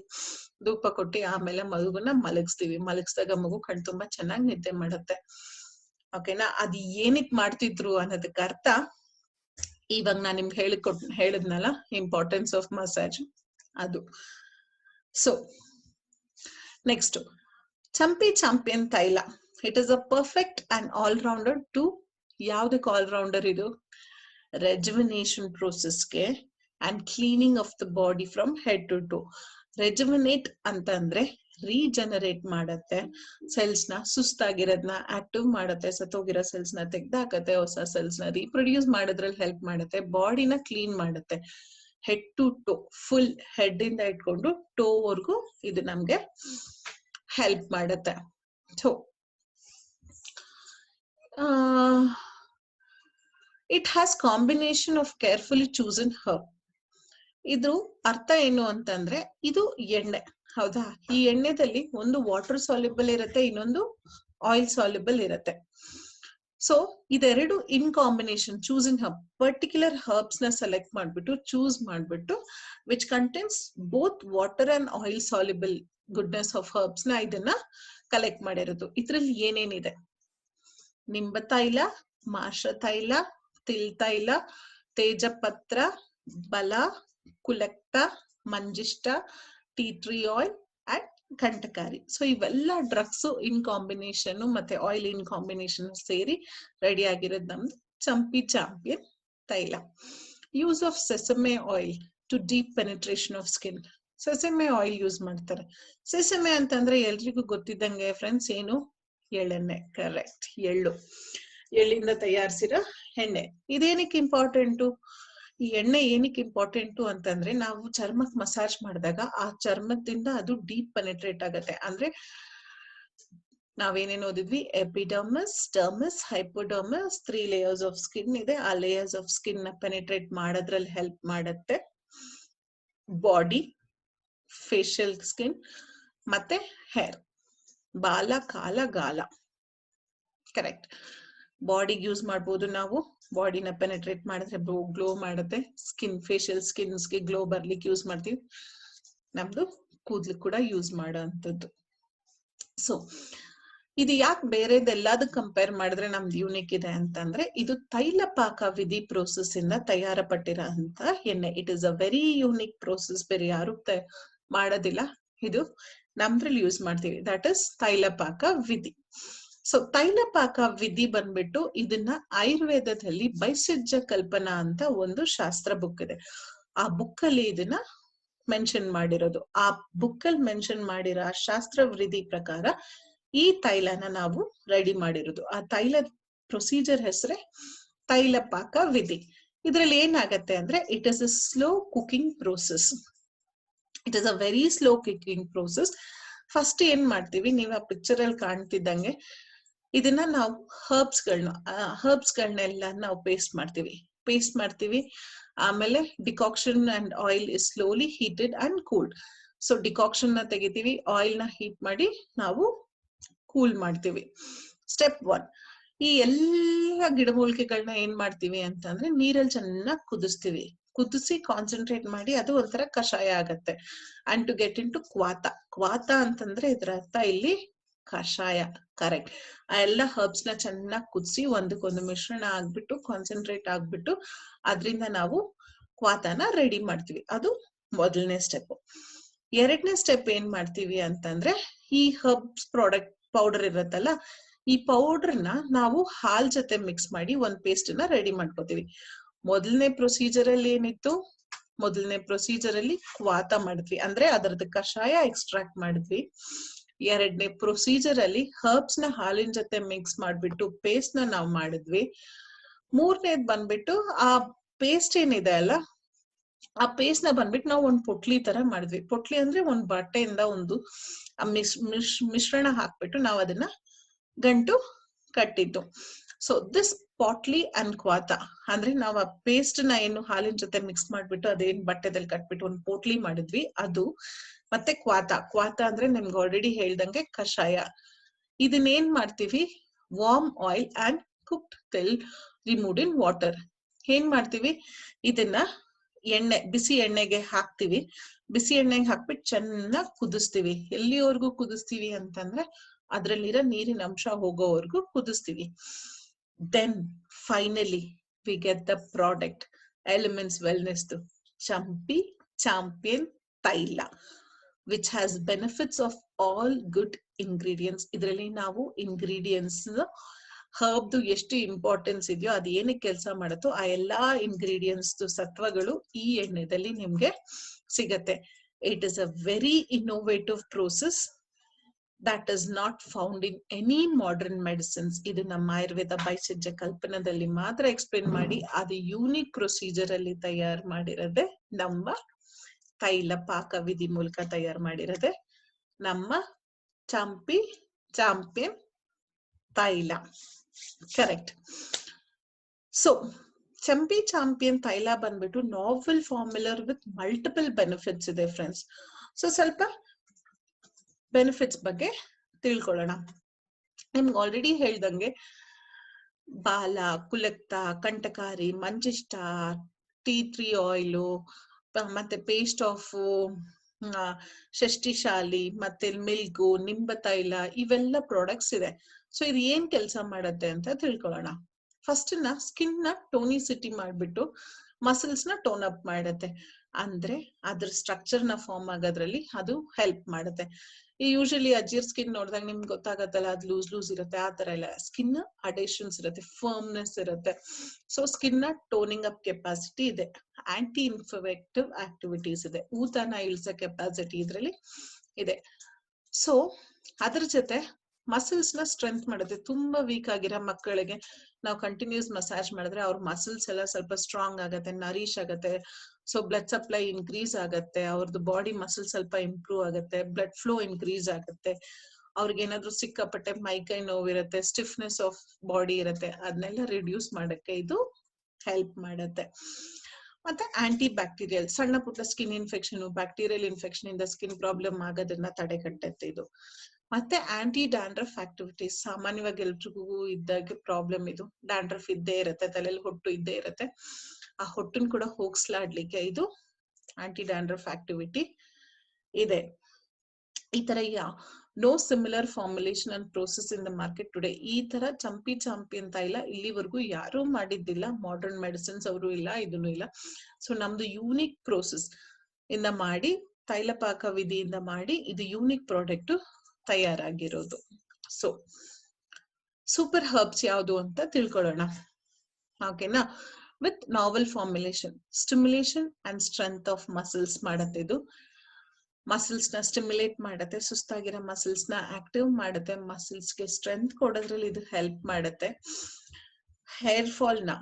ಧೂಪ ಕೊಟ್ಟಿ ಆಮೇಲೆ ಮಗುನ ಮಲಗಿಸ್ತೀವಿ. ಮಲಗಿಸಿದಾಗ ಮಗು ಕಣ್ ತುಂಬಾ ಚೆನ್ನಾಗಿ ನಿದ್ದೆ ಮಾಡುತ್ತೆ, ಓಕೆನಾ? ಅದ್ ಏನಕ್ ಮಾಡ್ತಿದ್ರು ಅನ್ನೋದಕ್ಕೆ ಅರ್ಥ ಇವಾಗ ನಾನ್ ನಿಮ್ಗೆ ಹೇಳಿದ್ನಲ್ಲ, ಇಂಪಾರ್ಟೆನ್ಸ್ ಆಫ್ ಮಸಾಜ್ ಅದು. So next, Champi Champion Taila. It is a perfect and all rounder to, ಯಾವ್ದಕ್ಕೆ ಆಲ್ ರೌಂಡರ್ ಇದು? ರೆಜುವಿನೇಷನ್ ಪ್ರೋಸೆಸ್ಗೆ and cleaning of the body from head to toe. Rejuvenate ಅಂತಂದ್ರೆ ರೀಜನರೇಟ್ ಮಾಡತ್ತೆ ಸೆಲ್ಸ್ ನ, ಸುಸ್ತಾಗಿರೋದ್ನ ಆಕ್ಟಿವ್ ಮಾಡತ್ತೆ, ಸತ್ತೋಗಿರೋ ಸೆಲ್ಸ್ ನ ತೆಗ್ದಾಕತ್ತೆ, ಹೊಸ ಸೆಲ್ಸ್ ನ ರೀಪ್ರೊಡ್ಯೂಸ್ ಮಾಡೋದ್ರಲ್ಲಿ ಹೆಲ್ಪ್ ಮಾಡತ್ತೆ, ಬಾಡಿನ ಕ್ಲೀನ್ ಮಾಡತ್ತೆ. Head to toe, full head ಇಂದ ಇಟ್ಕೊಂಡು ಟೋ ವರ್ಗು ಇದು ನಮ್ಗೆ ಹೆಲ್ಪ್ ಮಾಡತ್ತೆ. So it has combination of carefully chosen herb. ಇದು ಅರ್ಥ ಏನು ಅಂತಂದ್ರೆ ಇದು ಎಣ್ಣೆ, ಹೌದಾ? ಈ ಎಣ್ಣೆದಲ್ಲಿ ಒಂದು ವಾಟರ್ ಸಾಲ್ಯುಬಲ್ ಇರುತ್ತೆ, ಇನ್ನೊಂದು ಆಯಿಲ್ ಸಾಲ್ಯುಬಲ್ ಇರುತ್ತೆ. ಸೊ ಇದೆರಡು in combination choosing herb, particular herbs ನ ಸೆಲೆಕ್ಟ್ ಮಾಡ್ಬಿಟ್ಟು ಚೂಸ್ ಮಾಡ್ಬಿಟ್ಟು which contains both water and oil soluble goodness of herbs ನ ಇದನ್ನ ಕಲೆಕ್ಟ್ ಮಾಡಿರೋದು. ಇದ್ರಲ್ಲಿ ಏನೇನಿದೆ? ನಿಂಬ ತೈಲ, ಮಾಷ ತೈಲ, ತಿಲ್ ತೈಲ, ತೇಜಪತ್ರ, ಬಲ, ಕುಲೆಕ್ಟ, manjistha, tea tree oil and kantakari. So ಇವೆಲ್ಲ ಡ್ರಗ್ಸ್ ಇನ್ ಕಾಂಬಿನೇಷನ್ ಮತ್ತೆ ಆಯಿಲ್ ಇನ್ ಕಾಂಬಿನೇಷನ್ ಸೇರಿ ರೆಡಿ ಆಗಿರೋದು ನಮ್ದು Champi Champion Taila. Use of sesame oil to deep penetration of skin. Sesame oil use ಮಾಡ್ತಾರೆ. ಸೆಸಮೆ ಅಂತಂದ್ರೆ ಎಲ್ರಿಗೂ ಗೊತ್ತಿದ್ದಂಗೆ ಫ್ರೆಂಡ್ಸ್ ಏನು? ಎಳ್ಳೆಣ್ಣೆ. ಕರೆಕ್ಟ್, ಎಳ್ಳು. ಎಳ್ಳಿಂದ ತಯಾರಿಸಿರೋ ಎಣ್ಣೆ. ಇದೇನಕ್ಕೆ ಇಂಪಾರ್ಟೆಂಟು? ಈ ಎಣ್ಣೆ ಏನಕ್ಕೆ ಇಂಪಾರ್ಟೆಂಟು ಅಂತಂದ್ರೆ ನಾವು ಚರ್ಮಕ್ಕೆ ಮಸಾಜ್ ಮಾಡಿದಾಗ ಆ ಚರ್ಮದಿಂದ ಅದು ಡೀಪ್ ಪೆನೆಟ್ರೇಟ್ ಆಗತ್ತೆ. ಅಂದ್ರೆ ನಾವೇನೇನು ಓದಿದ್ವಿ? Epidermis, dermis, hypodermis, 3 layers of skin ಇದೆ. ಆ ಲೇಯರ್ಸ್ ಆಫ್ ಸ್ಕಿನ್ ನ ಪೆನೆಟ್ರೇಟ್ ಮಾಡೋದ್ರಲ್ಲಿ ಹೆಲ್ಪ್ ಮಾಡತ್ತೆ. ಬಾಡಿ, ಫೇಶಿಯಲ್ ಸ್ಕಿನ್ ಮತ್ತೆ ಹೇರ್, ಬಾಲ, ಕಾಲ, ಗಾಲ. ಕರೆಕ್ಟ್. ಬಾಡಿಗೆ ಯೂಸ್ ಮಾಡ್ಬೋದು ನಾವು. ಬಾಡಿನ ಪೆನೆಟ್ರೇಟ್ ಮಾಡಿದ್ರೆ ಗ್ಲೋ ಮಾಡುತ್ತೆ. ಸ್ಕಿನ್, ಫೇಶಿಯಲ್ ಸ್ಕಿನ್ಸ್ಗೆ ಗ್ಲೋ ಬರ್ಲಿಕ್ಕೆ ಯೂಸ್ ಮಾಡ್ತೀವಿ. ನಮ್ದು ಕೂದ್ಲಿಗೆ ಕೂಡ ಯೂಸ್ ಮಾಡೋ ಅಂತದ್ದು. ಸೊ ಇದು ಯಾಕೆ ಬೇರೆದೆಲ್ಲದಕ್ಕೆ ಕಂಪೇರ್ ಮಾಡಿದ್ರೆ ನಮ್ದು ಯೂನಿಕ್ ಇದೆ ಅಂತಂದ್ರೆ ಇದು ತೈಲ ಪಾಕ ವಿಧಿ ಪ್ರೋಸೆಸ್ ಇಂದ ತಯಾರಪಟ್ಟಿರೋ ಅಂತ ಎಣ್ಣೆ. It is a very unique process. ಬೇರೆ ಯಾರು ಮಾಡೋದಿಲ್ಲ. ಇದು ನಮ್ದ್ರಲ್ಲಿ ಯೂಸ್ ಮಾಡ್ತೀವಿ. ದಟ್ ಇಸ್ ತೈಲ ಪಾಕ ವಿಧಿ. ಸೊ ತೈಲ ಪಾಕ ವಿಧಿ ಬಂದ್ಬಿಟ್ಟು ಇದನ್ನ ಆಯುರ್ವೇದದಲ್ಲಿ ಬೈಸಿಜ್ಯ ಕಲ್ಪನಾ ಅಂತ ಒಂದು ಶಾಸ್ತ್ರ ಬುಕ್ ಇದೆ. ಆ ಬುಕ್ ಅಲ್ಲಿ ಇದನ್ನ ಮೆನ್ಷನ್ ಮಾಡಿರೋದು. ಆ ಬುಕ್ ಅಲ್ಲಿ ಮೆನ್ಷನ್ ಮಾಡಿರೋ ಆ ಶಾಸ್ತ್ರ ವಿಧಿ ಪ್ರಕಾರ ಈ ತೈಲನ ನಾವು ರೆಡಿ ಮಾಡಿರೋದು. ಆ ತೈಲದ ಪ್ರೊಸೀಜರ್ ಹೆಸರೇ ತೈಲ ಪಾಕ ವಿಧಿ. ಇದ್ರಲ್ಲಿ ಏನಾಗತ್ತೆ ಅಂದ್ರೆ it is a slow cooking process. It is a very slow cooking process. First ಏನ್ ಮಾಡ್ತೀವಿ, ನೀವು ಆ ಪಿಕ್ಚರ್ ಅಲ್ಲಿ ಕಾಣ್ತಿದ್ದಂಗೆ ಇದನ್ನ ನಾವು ಹರ್ಬ್ಸ್ಗಳನ್ನೆಲ್ಲ ನಾವು ಪೇಸ್ಟ್ ಮಾಡ್ತೀವಿ. ಆಮೇಲೆ decoction and oil is slowly heated and cooled. So decoction ನ ತೆಗಿತೀವಿ, ಆಯಿಲ್ ನ ಹೀಟ್ ಮಾಡಿ ನಾವು ಕೂಲ್ ಮಾಡ್ತೀವಿ. ಸ್ಟೆಪ್ 1, ಈ ಎಲ್ಲ ಗಿಡಮೂಲಿಕೆಗಳನ್ನ ಏನ್ ಮಾಡ್ತೀವಿ ಅಂತಂದ್ರೆ ನೀರಲ್ಲಿ ಚೆನ್ನಾಗಿ ಕುದಿಸಿ ಕಾನ್ಸಂಟ್ರೇಟ್ ಮಾಡಿ ಅದು ಒಂಥರ ಕಷಾಯ ಆಗತ್ತೆ. And to get in to ಕ್ವಾತ ಅಂತಂದ್ರೆ ಇದ್ರ ಅರ್ಥ ಇಲ್ಲಿ ಕಷಾಯ. ಕರೆಕ್ಟ್. ಆ ಎಲ್ಲ ಹರ್ಬ್ಸ್ ನ ಚೆನ್ನಾಗಿ ಕುದಿಸಿ ಒಂದಕ್ಕೊಂದು ಮಿಶ್ರಣ ಆಗ್ಬಿಟ್ಟು ಕಾನ್ಸಂಟ್ರೇಟ್ ಆಗ್ಬಿಟ್ಟು ಅದ್ರಿಂದ ನಾವು ಕ್ವಾತನ ರೆಡಿ ಮಾಡ್ತೀವಿ. ಅದು ಮೊದಲನೇ ಸ್ಟೆಪ್. ಎರಡನೇ ಸ್ಟೆಪ್ ಏನ್ ಮಾಡ್ತೀವಿ ಅಂತಂದ್ರೆ ಈ ಹರ್ಬ್ಸ್ ಪೌಡರ್ ಇರತ್ತಲ್ಲ, ಈ ಪೌಡರ್ನ ನಾವು ಹಾಲ್ ಜೊತೆ ಮಿಕ್ಸ್ ಮಾಡಿ ಒಂದ್ ಪೇಸ್ಟ್ ನ ರೆಡಿ ಮಾಡ್ಕೋತೀವಿ. ಮೊದಲನೇ ಪ್ರೊಸೀಜರ್ ಅಲ್ಲಿ ಏನಿತ್ತು? ಮೊದಲನೇ ಪ್ರೊಸೀಜರ್ ಅಲ್ಲಿ ಕ್ವಾತ ಮಾಡಿದ್ವಿ, ಅಂದ್ರೆ ಅದರದ್ದು ಕಷಾಯ ಎಕ್ಸ್ಟ್ರಾಕ್ಟ್ ಮಾಡಿದ್ವಿ. ಎರಡನೇ ಪ್ರೊಸೀಜರ್ ಅಲ್ಲಿ ಹರ್ಬ್ಸ್ ನ ಹಾಲಿನ ಜೊತೆ ಮಿಕ್ಸ್ ಮಾಡ್ಬಿಟ್ಟು ಪೇಸ್ಟ್ ನ ನಾವು ಮಾಡಿದ್ವಿ. ಮೂರನೇದ್ ಬಂದ್ಬಿಟ್ಟು ಆ ಪೇಸ್ಟ್ ಏನಿದೆ ಅಲ್ಲ, ಆ ಪೇಸ್ಟ್ ನ ಬಂದ್ಬಿಟ್ಟು ನಾವು ಒಂದ್ ಪೊಟ್ಲಿ ತರ ಮಾಡಿದ್ವಿ. ಪೊಟ್ಲಿ ಅಂದ್ರೆ ಒಂದ್ ಬಟ್ಟೆಯಿಂದ ಒಂದು ಮಿಶ್ರಣ ಹಾಕ್ಬಿಟ್ಟು ನಾವು ಅದನ್ನ ಗಂಟು ಕಟ್ಟಿದ್ದು. ಸೊ ದಿಸ್ ಪಾಟ್ಲಿ ಅಂಡ್ ಕ್ವಾತ ಅಂದ್ರೆ ನಾವು ಆ ಪೇಸ್ಟ್ ನ ಏನು ಹಾಲಿನ ಜೊತೆ ಮಿಕ್ಸ್ ಮಾಡ್ಬಿಟ್ಟು ಅದೇನ್ ಬಟ್ಟೆದಲ್ಲಿ ಕಟ್ಬಿಟ್ಟು ಒಂದು ಪೋಟ್ಲಿ ಮಾಡಿದ್ವಿ ಅದು. ಮತ್ತೆ ಕ್ವಾತ ಅಂದ್ರೆ ನಿಮ್ಗೆ ಆಲ್ರೆಡಿ ಹೇಳ್ದಂಗೆ ಕಷಾಯ. ಇದನ್ನೇನ್ ಮಾಡ್ತೀವಿ? Warm oil and cooked till removed in water. ಏನ್ ಮಾಡ್ತೀವಿ? ಇದನ್ನ ಬಿಸಿ ಎಣ್ಣೆಗೆ ಹಾಕ್ತಿವಿ. ಬಿಸಿ ಎಣ್ಣೆಗೆ ಹಾಕ್ಬಿಟ್ಟು ಚೆನ್ನಾಗಿ ಕುದಿಸ್ತೀವಿ. ಎಲ್ಲಿವರೆಗೂ ಕುದಿಸ್ತೀವಿ ಅಂತಂದ್ರೆ ಅದ್ರಲ್ಲಿರೋ ನೀರಿನ ಅಂಶ ಹೋಗೋವರೆಗೂ ಕುದಿಸ್ತೀವಿ. Then finally we get the product elements wellness Champi Champion Taila which has benefits of all good ingredients. ಇದರಲ್ಲಿ ನಾವು ಇಂಗ್ರೀಡಿಯೆಂಟ್ಸ್ ಹರ್ಬ್ದು ಎಷ್ಟು ಇಂಪಾರ್ಟೆನ್ಸ್ ಇದೆಯೋ ಅದು ಏನಕ್ಕೆ ಕೆಲಸ ಮಾಡುತ್ತೋ ಆ ಎಲ್ಲಾ ಇಂಗ್ರೀಡಿಯೆಂಟ್ಸ್ ಸತ್ವಗಳು ಈ ಎಣ್ಣೆದಲ್ಲಿ ನಿಮ್ಗೆ ಸಿಗತ್ತೆ. It is a very innovative process that is not found in any modern medicines. ಇದು ನಮ್ಮ ಆಯುರ್ವೇದ ಬೈಸಿಜ್ಯ ಕಲ್ಪನದಲ್ಲಿ ಮಾತ್ರ ಎಕ್ಸ್ಪ್ಲೇನ್ ಮಾಡಿ ಅದು ಯೂನಿಕ್ ಪ್ರೊಸೀಜರ್ ಅಲ್ಲಿ ತಯಾರು ಮಾಡಿರೋದೆ ನಮ್ಮ ತೈಲ ಪಾಕ ವಿಧಿ ಮೂಲಕ ತಯಾರು ಮಾಡಿರೋದೆ ನಮ್ಮ ಚಾಂಪಿಯನ್ ತೈಲ. ಕರೆಕ್ಟ್. ಸೊ ಚಂಪಿ ಚಾಂಪಿಯನ್ ತೈಲ ಬಂದ್ಬಿಟ್ಟು ನಾವೆಲ್ ಫಾರ್ಮುಲರ್ ವಿತ್ ಮಲ್ಟಿಪಲ್ ಬೆನಿಫಿಟ್ಸ್ ಇದೆ ಫ್ರೆಂಡ್ಸ್. ಸೊ ಸ್ವಲ್ಪ ಬೆನಿಫಿಟ್ಸ್ ಬಗ್ಗೆ ತಿಳ್ಕೊಳ್ಳೋಣ. ನಿಮ್ಗೆ ಆಲ್ರೆಡಿ ಹೇಳ್ದಂಗೆ ಬಾಲ, ಕುಲಕ್ತ, ಕಂಟಕಾರಿ, ಮಂಜಿಷ್ಟ, ಟೀ ಟ್ರೀ ಆಯಿಲು, ಮತ್ತೆ ಪೇಸ್ಟ್ ಆಫ್ ಷಷ್ಟಿಶಾಲಿ, ಮತ್ತೆ ಮಿಲ್ಕು, ನಿಂಬ ತೈಲ, ಇವೆಲ್ಲ ಪ್ರಾಡಕ್ಟ್ಸ್ ಇದೆ. ಸೊ ಇದು ಏನ್ ಕೆಲಸ ಮಾಡತ್ತೆ ಅಂತ ತಿಳ್ಕೊಳ್ಳೋಣ. ಫಸ್ಟ್ ಸ್ಕಿನ್ ನ ಟೋನಿಸಿಟಿ ಮಾಡ್ಬಿಟ್ಟು ಮಸಲ್ಸ್ ನ ಟೋನ್ ಅಪ್ ಮಾಡತ್ತೆ. ಅಂದ್ರೆ ಅದ್ರ ಸ್ಟ್ರಕ್ಚರ್ ನ ಫಾರ್ಮ್ ಆಗೋದ್ರಲ್ಲಿ ಅದು ಹೆಲ್ಪ್ ಮಾಡುತ್ತೆ. ಈ ಯೂಶಲಿ ಅಜ್ಜಿರ್ ಸ್ಕಿನ್ ನೋಡಿದಾಗ ನಿಮ್ಗೆ ಗೊತ್ತಾಗತ್ತಲ್ಲ, ಅದು ಲೂಸ್ ಇರುತ್ತೆ. ಆ ತರ ಇಲ್ಲ, ಸ್ಕಿನ್ ಅಡೇಷನ್ಸ್ ಇರುತ್ತೆ, ಫರ್ಮ್ನೆಸ್ ಇರುತ್ತೆ. ಸೊ ಸ್ಕಿನ್ ನ ಟೋನಿಂಗ್ ಅಪ್ ಕೆಪಾಸಿಟಿ ಇದೆ, ಆಂಟಿ ಇನ್ಫೆಕ್ಟಿವ್ ಆಕ್ಟಿವಿಟೀಸ್ ಇದೆ, ಊತನ ಇಳಿಸೋ ಕೆಪಾಸಿಟಿ ಇದ್ರಲ್ಲಿ ಇದೆ. ಸೊ ಅದ್ರ ಜೊತೆ ಮಸಲ್ಸ್ ನ ಸ್ಟ್ರೆಂತ್ ಮಾಡುತ್ತೆ. ತುಂಬಾ ವೀಕ್ ಆಗಿರೋ ಮಕ್ಕಳಿಗೆ ನಾವು ಕಂಟಿನ್ಯೂಸ್ ಮಸಾಜ್ ಮಾಡಿದ್ರೆ ಅವ್ರ ಮಸಲ್ಸ್ ಎಲ್ಲ ಸ್ವಲ್ಪ ಸ್ಟ್ರಾಂಗ್ ಆಗತ್ತೆ, ನರಿಶ್ ಆಗತ್ತೆ. ಸೊ ಬ್ಲಡ್ ಸಪ್ಲೈ ಇನ್ಕ್ರೀಸ್ ಆಗತ್ತೆ, ಅವ್ರದ್ದು ಬಾಡಿ ಮಸಲ್ ಸ್ವಲ್ಪ ಇಂಪ್ರೂವ್ ಆಗುತ್ತೆ, ಬ್ಲಡ್ ಫ್ಲೋ ಇನ್ಕ್ರೀಸ್ ಆಗುತ್ತೆ. ಅವ್ರಿಗೆ ಏನಾದ್ರು ಸಿಕ್ಕಾಪಟ್ಟೆ ಮೈಕೈ ನೋವಿರುತ್ತೆ, ಸ್ಟಿಫ್ನೆಸ್ ಆಫ್ ಬಾಡಿ ಇರುತ್ತೆ, ಅದನ್ನೆಲ್ಲ ರಿಡ್ಯೂಸ್ ಮಾಡಕ್ಕೆ ಇದು ಹೆಲ್ಪ್ ಮಾಡುತ್ತೆ. ಮತ್ತೆ ಆಂಟಿ ಬ್ಯಾಕ್ಟೀರಿಯಲ್, ಸಣ್ಣ ಪುಟ್ಟ ಸ್ಕಿನ್ ಇನ್ಫೆಕ್ಷನ್, ಬ್ಯಾಕ್ಟೀರಿಯಲ್ ಇನ್ಫೆಕ್ಷನ್ ಇಂದ ಸ್ಕಿನ್ ಪ್ರಾಬ್ಲಮ್ ಆಗೋದನ್ನ ತಡೆಗಟ್ಟುತ್ತೆ ಇದು. ಮತ್ತೆ ಆಂಟಿ ಡ್ಯಾಂಡ್ರಫ್ ಆಕ್ಟಿವಿಟೀಸ್, ಸಾಮಾನ್ಯವಾಗಿ ಎಲ್ರಿಗೂ ಇದ್ದಾಗ ಪ್ರಾಬ್ಲಮ್ ಇದು. ಡ್ಯಾಂಡ್ರಫ್ ಇದ್ದೇ ಇರುತ್ತೆ, ತಲೆಯಲ್ಲಿ ಹೊಟ್ಟು ಇದ್ದೇ ಇರುತ್ತೆ. ಆ ಹೊಟ್ಟನ್ ಕೂಡ ಹೋಗ್ಸ್ಲಾಡ್ಲಿಕ್ಕೆ ಇದು ಆಂಟಿ ಡ್ಯಾಂಡ್ರಫ್ ಆಕ್ಟಿವಿಟಿ ಇದೆ. ಈ ತರ no similar formulation and process in the market today. ಈ ತರ ಚಂಪಿ ಚಾಂಪಿಯನ್ ತೈಲ ಇಲ್ಲಿವರೆಗೂ ಯಾರೂ ಮಾಡಿದ್ದಿಲ್ಲ, ಮಾಡರ್ನ್ ಮೆಡಿಸಿನ್ಸ್ ಅವರು ಇಲ್ಲ, ಇದನ್ನು ಇಲ್ಲ. ಸೊ ನಮ್ದು ಯೂನಿಕ್ ಪ್ರೋಸೆಸ್ ಇಂದ ಮಾಡಿ, ತೈಲ ಪಾಕ ವಿಧಿಯಿಂದ ಮಾಡಿ, ಇದು ಯೂನಿಕ್ ಪ್ರಾಡಕ್ಟ್ ತಯಾರಾಗಿರೋದು. ಸೊ ಸೂಪರ್ ಹರ್ಬ್ಸ್ ಯಾವುದು ಅಂತ ತಿಳ್ಕೊಳ್ಳೋಣ. ಓಕೆನಾ? With novel formulation, stimulation and strength of muscles ಮಾಡತ್ತೆ ಇದು. ಮಸಲ್ಸ್ ನ ಸ್ಟಿಮ್ಯುಲೇಟ್ ಮಾಡತ್ತೆ, ಸುಸ್ತಾಗಿರೋ ಮಸಲ್ಸ್ ನ ಆಕ್ಟಿವ್ ಮಾಡತ್ತೆ, ಮಸಲ್ಸ್ ಗೆ ಸ್ಟ್ರೆಂತ್ ಕೊಡೋದ್ರಲ್ಲಿ ಇದು ಹೆಲ್ಪ್ ಮಾಡತ್ತೆ. ಹೇರ್ ಫಾಲ್ ನ,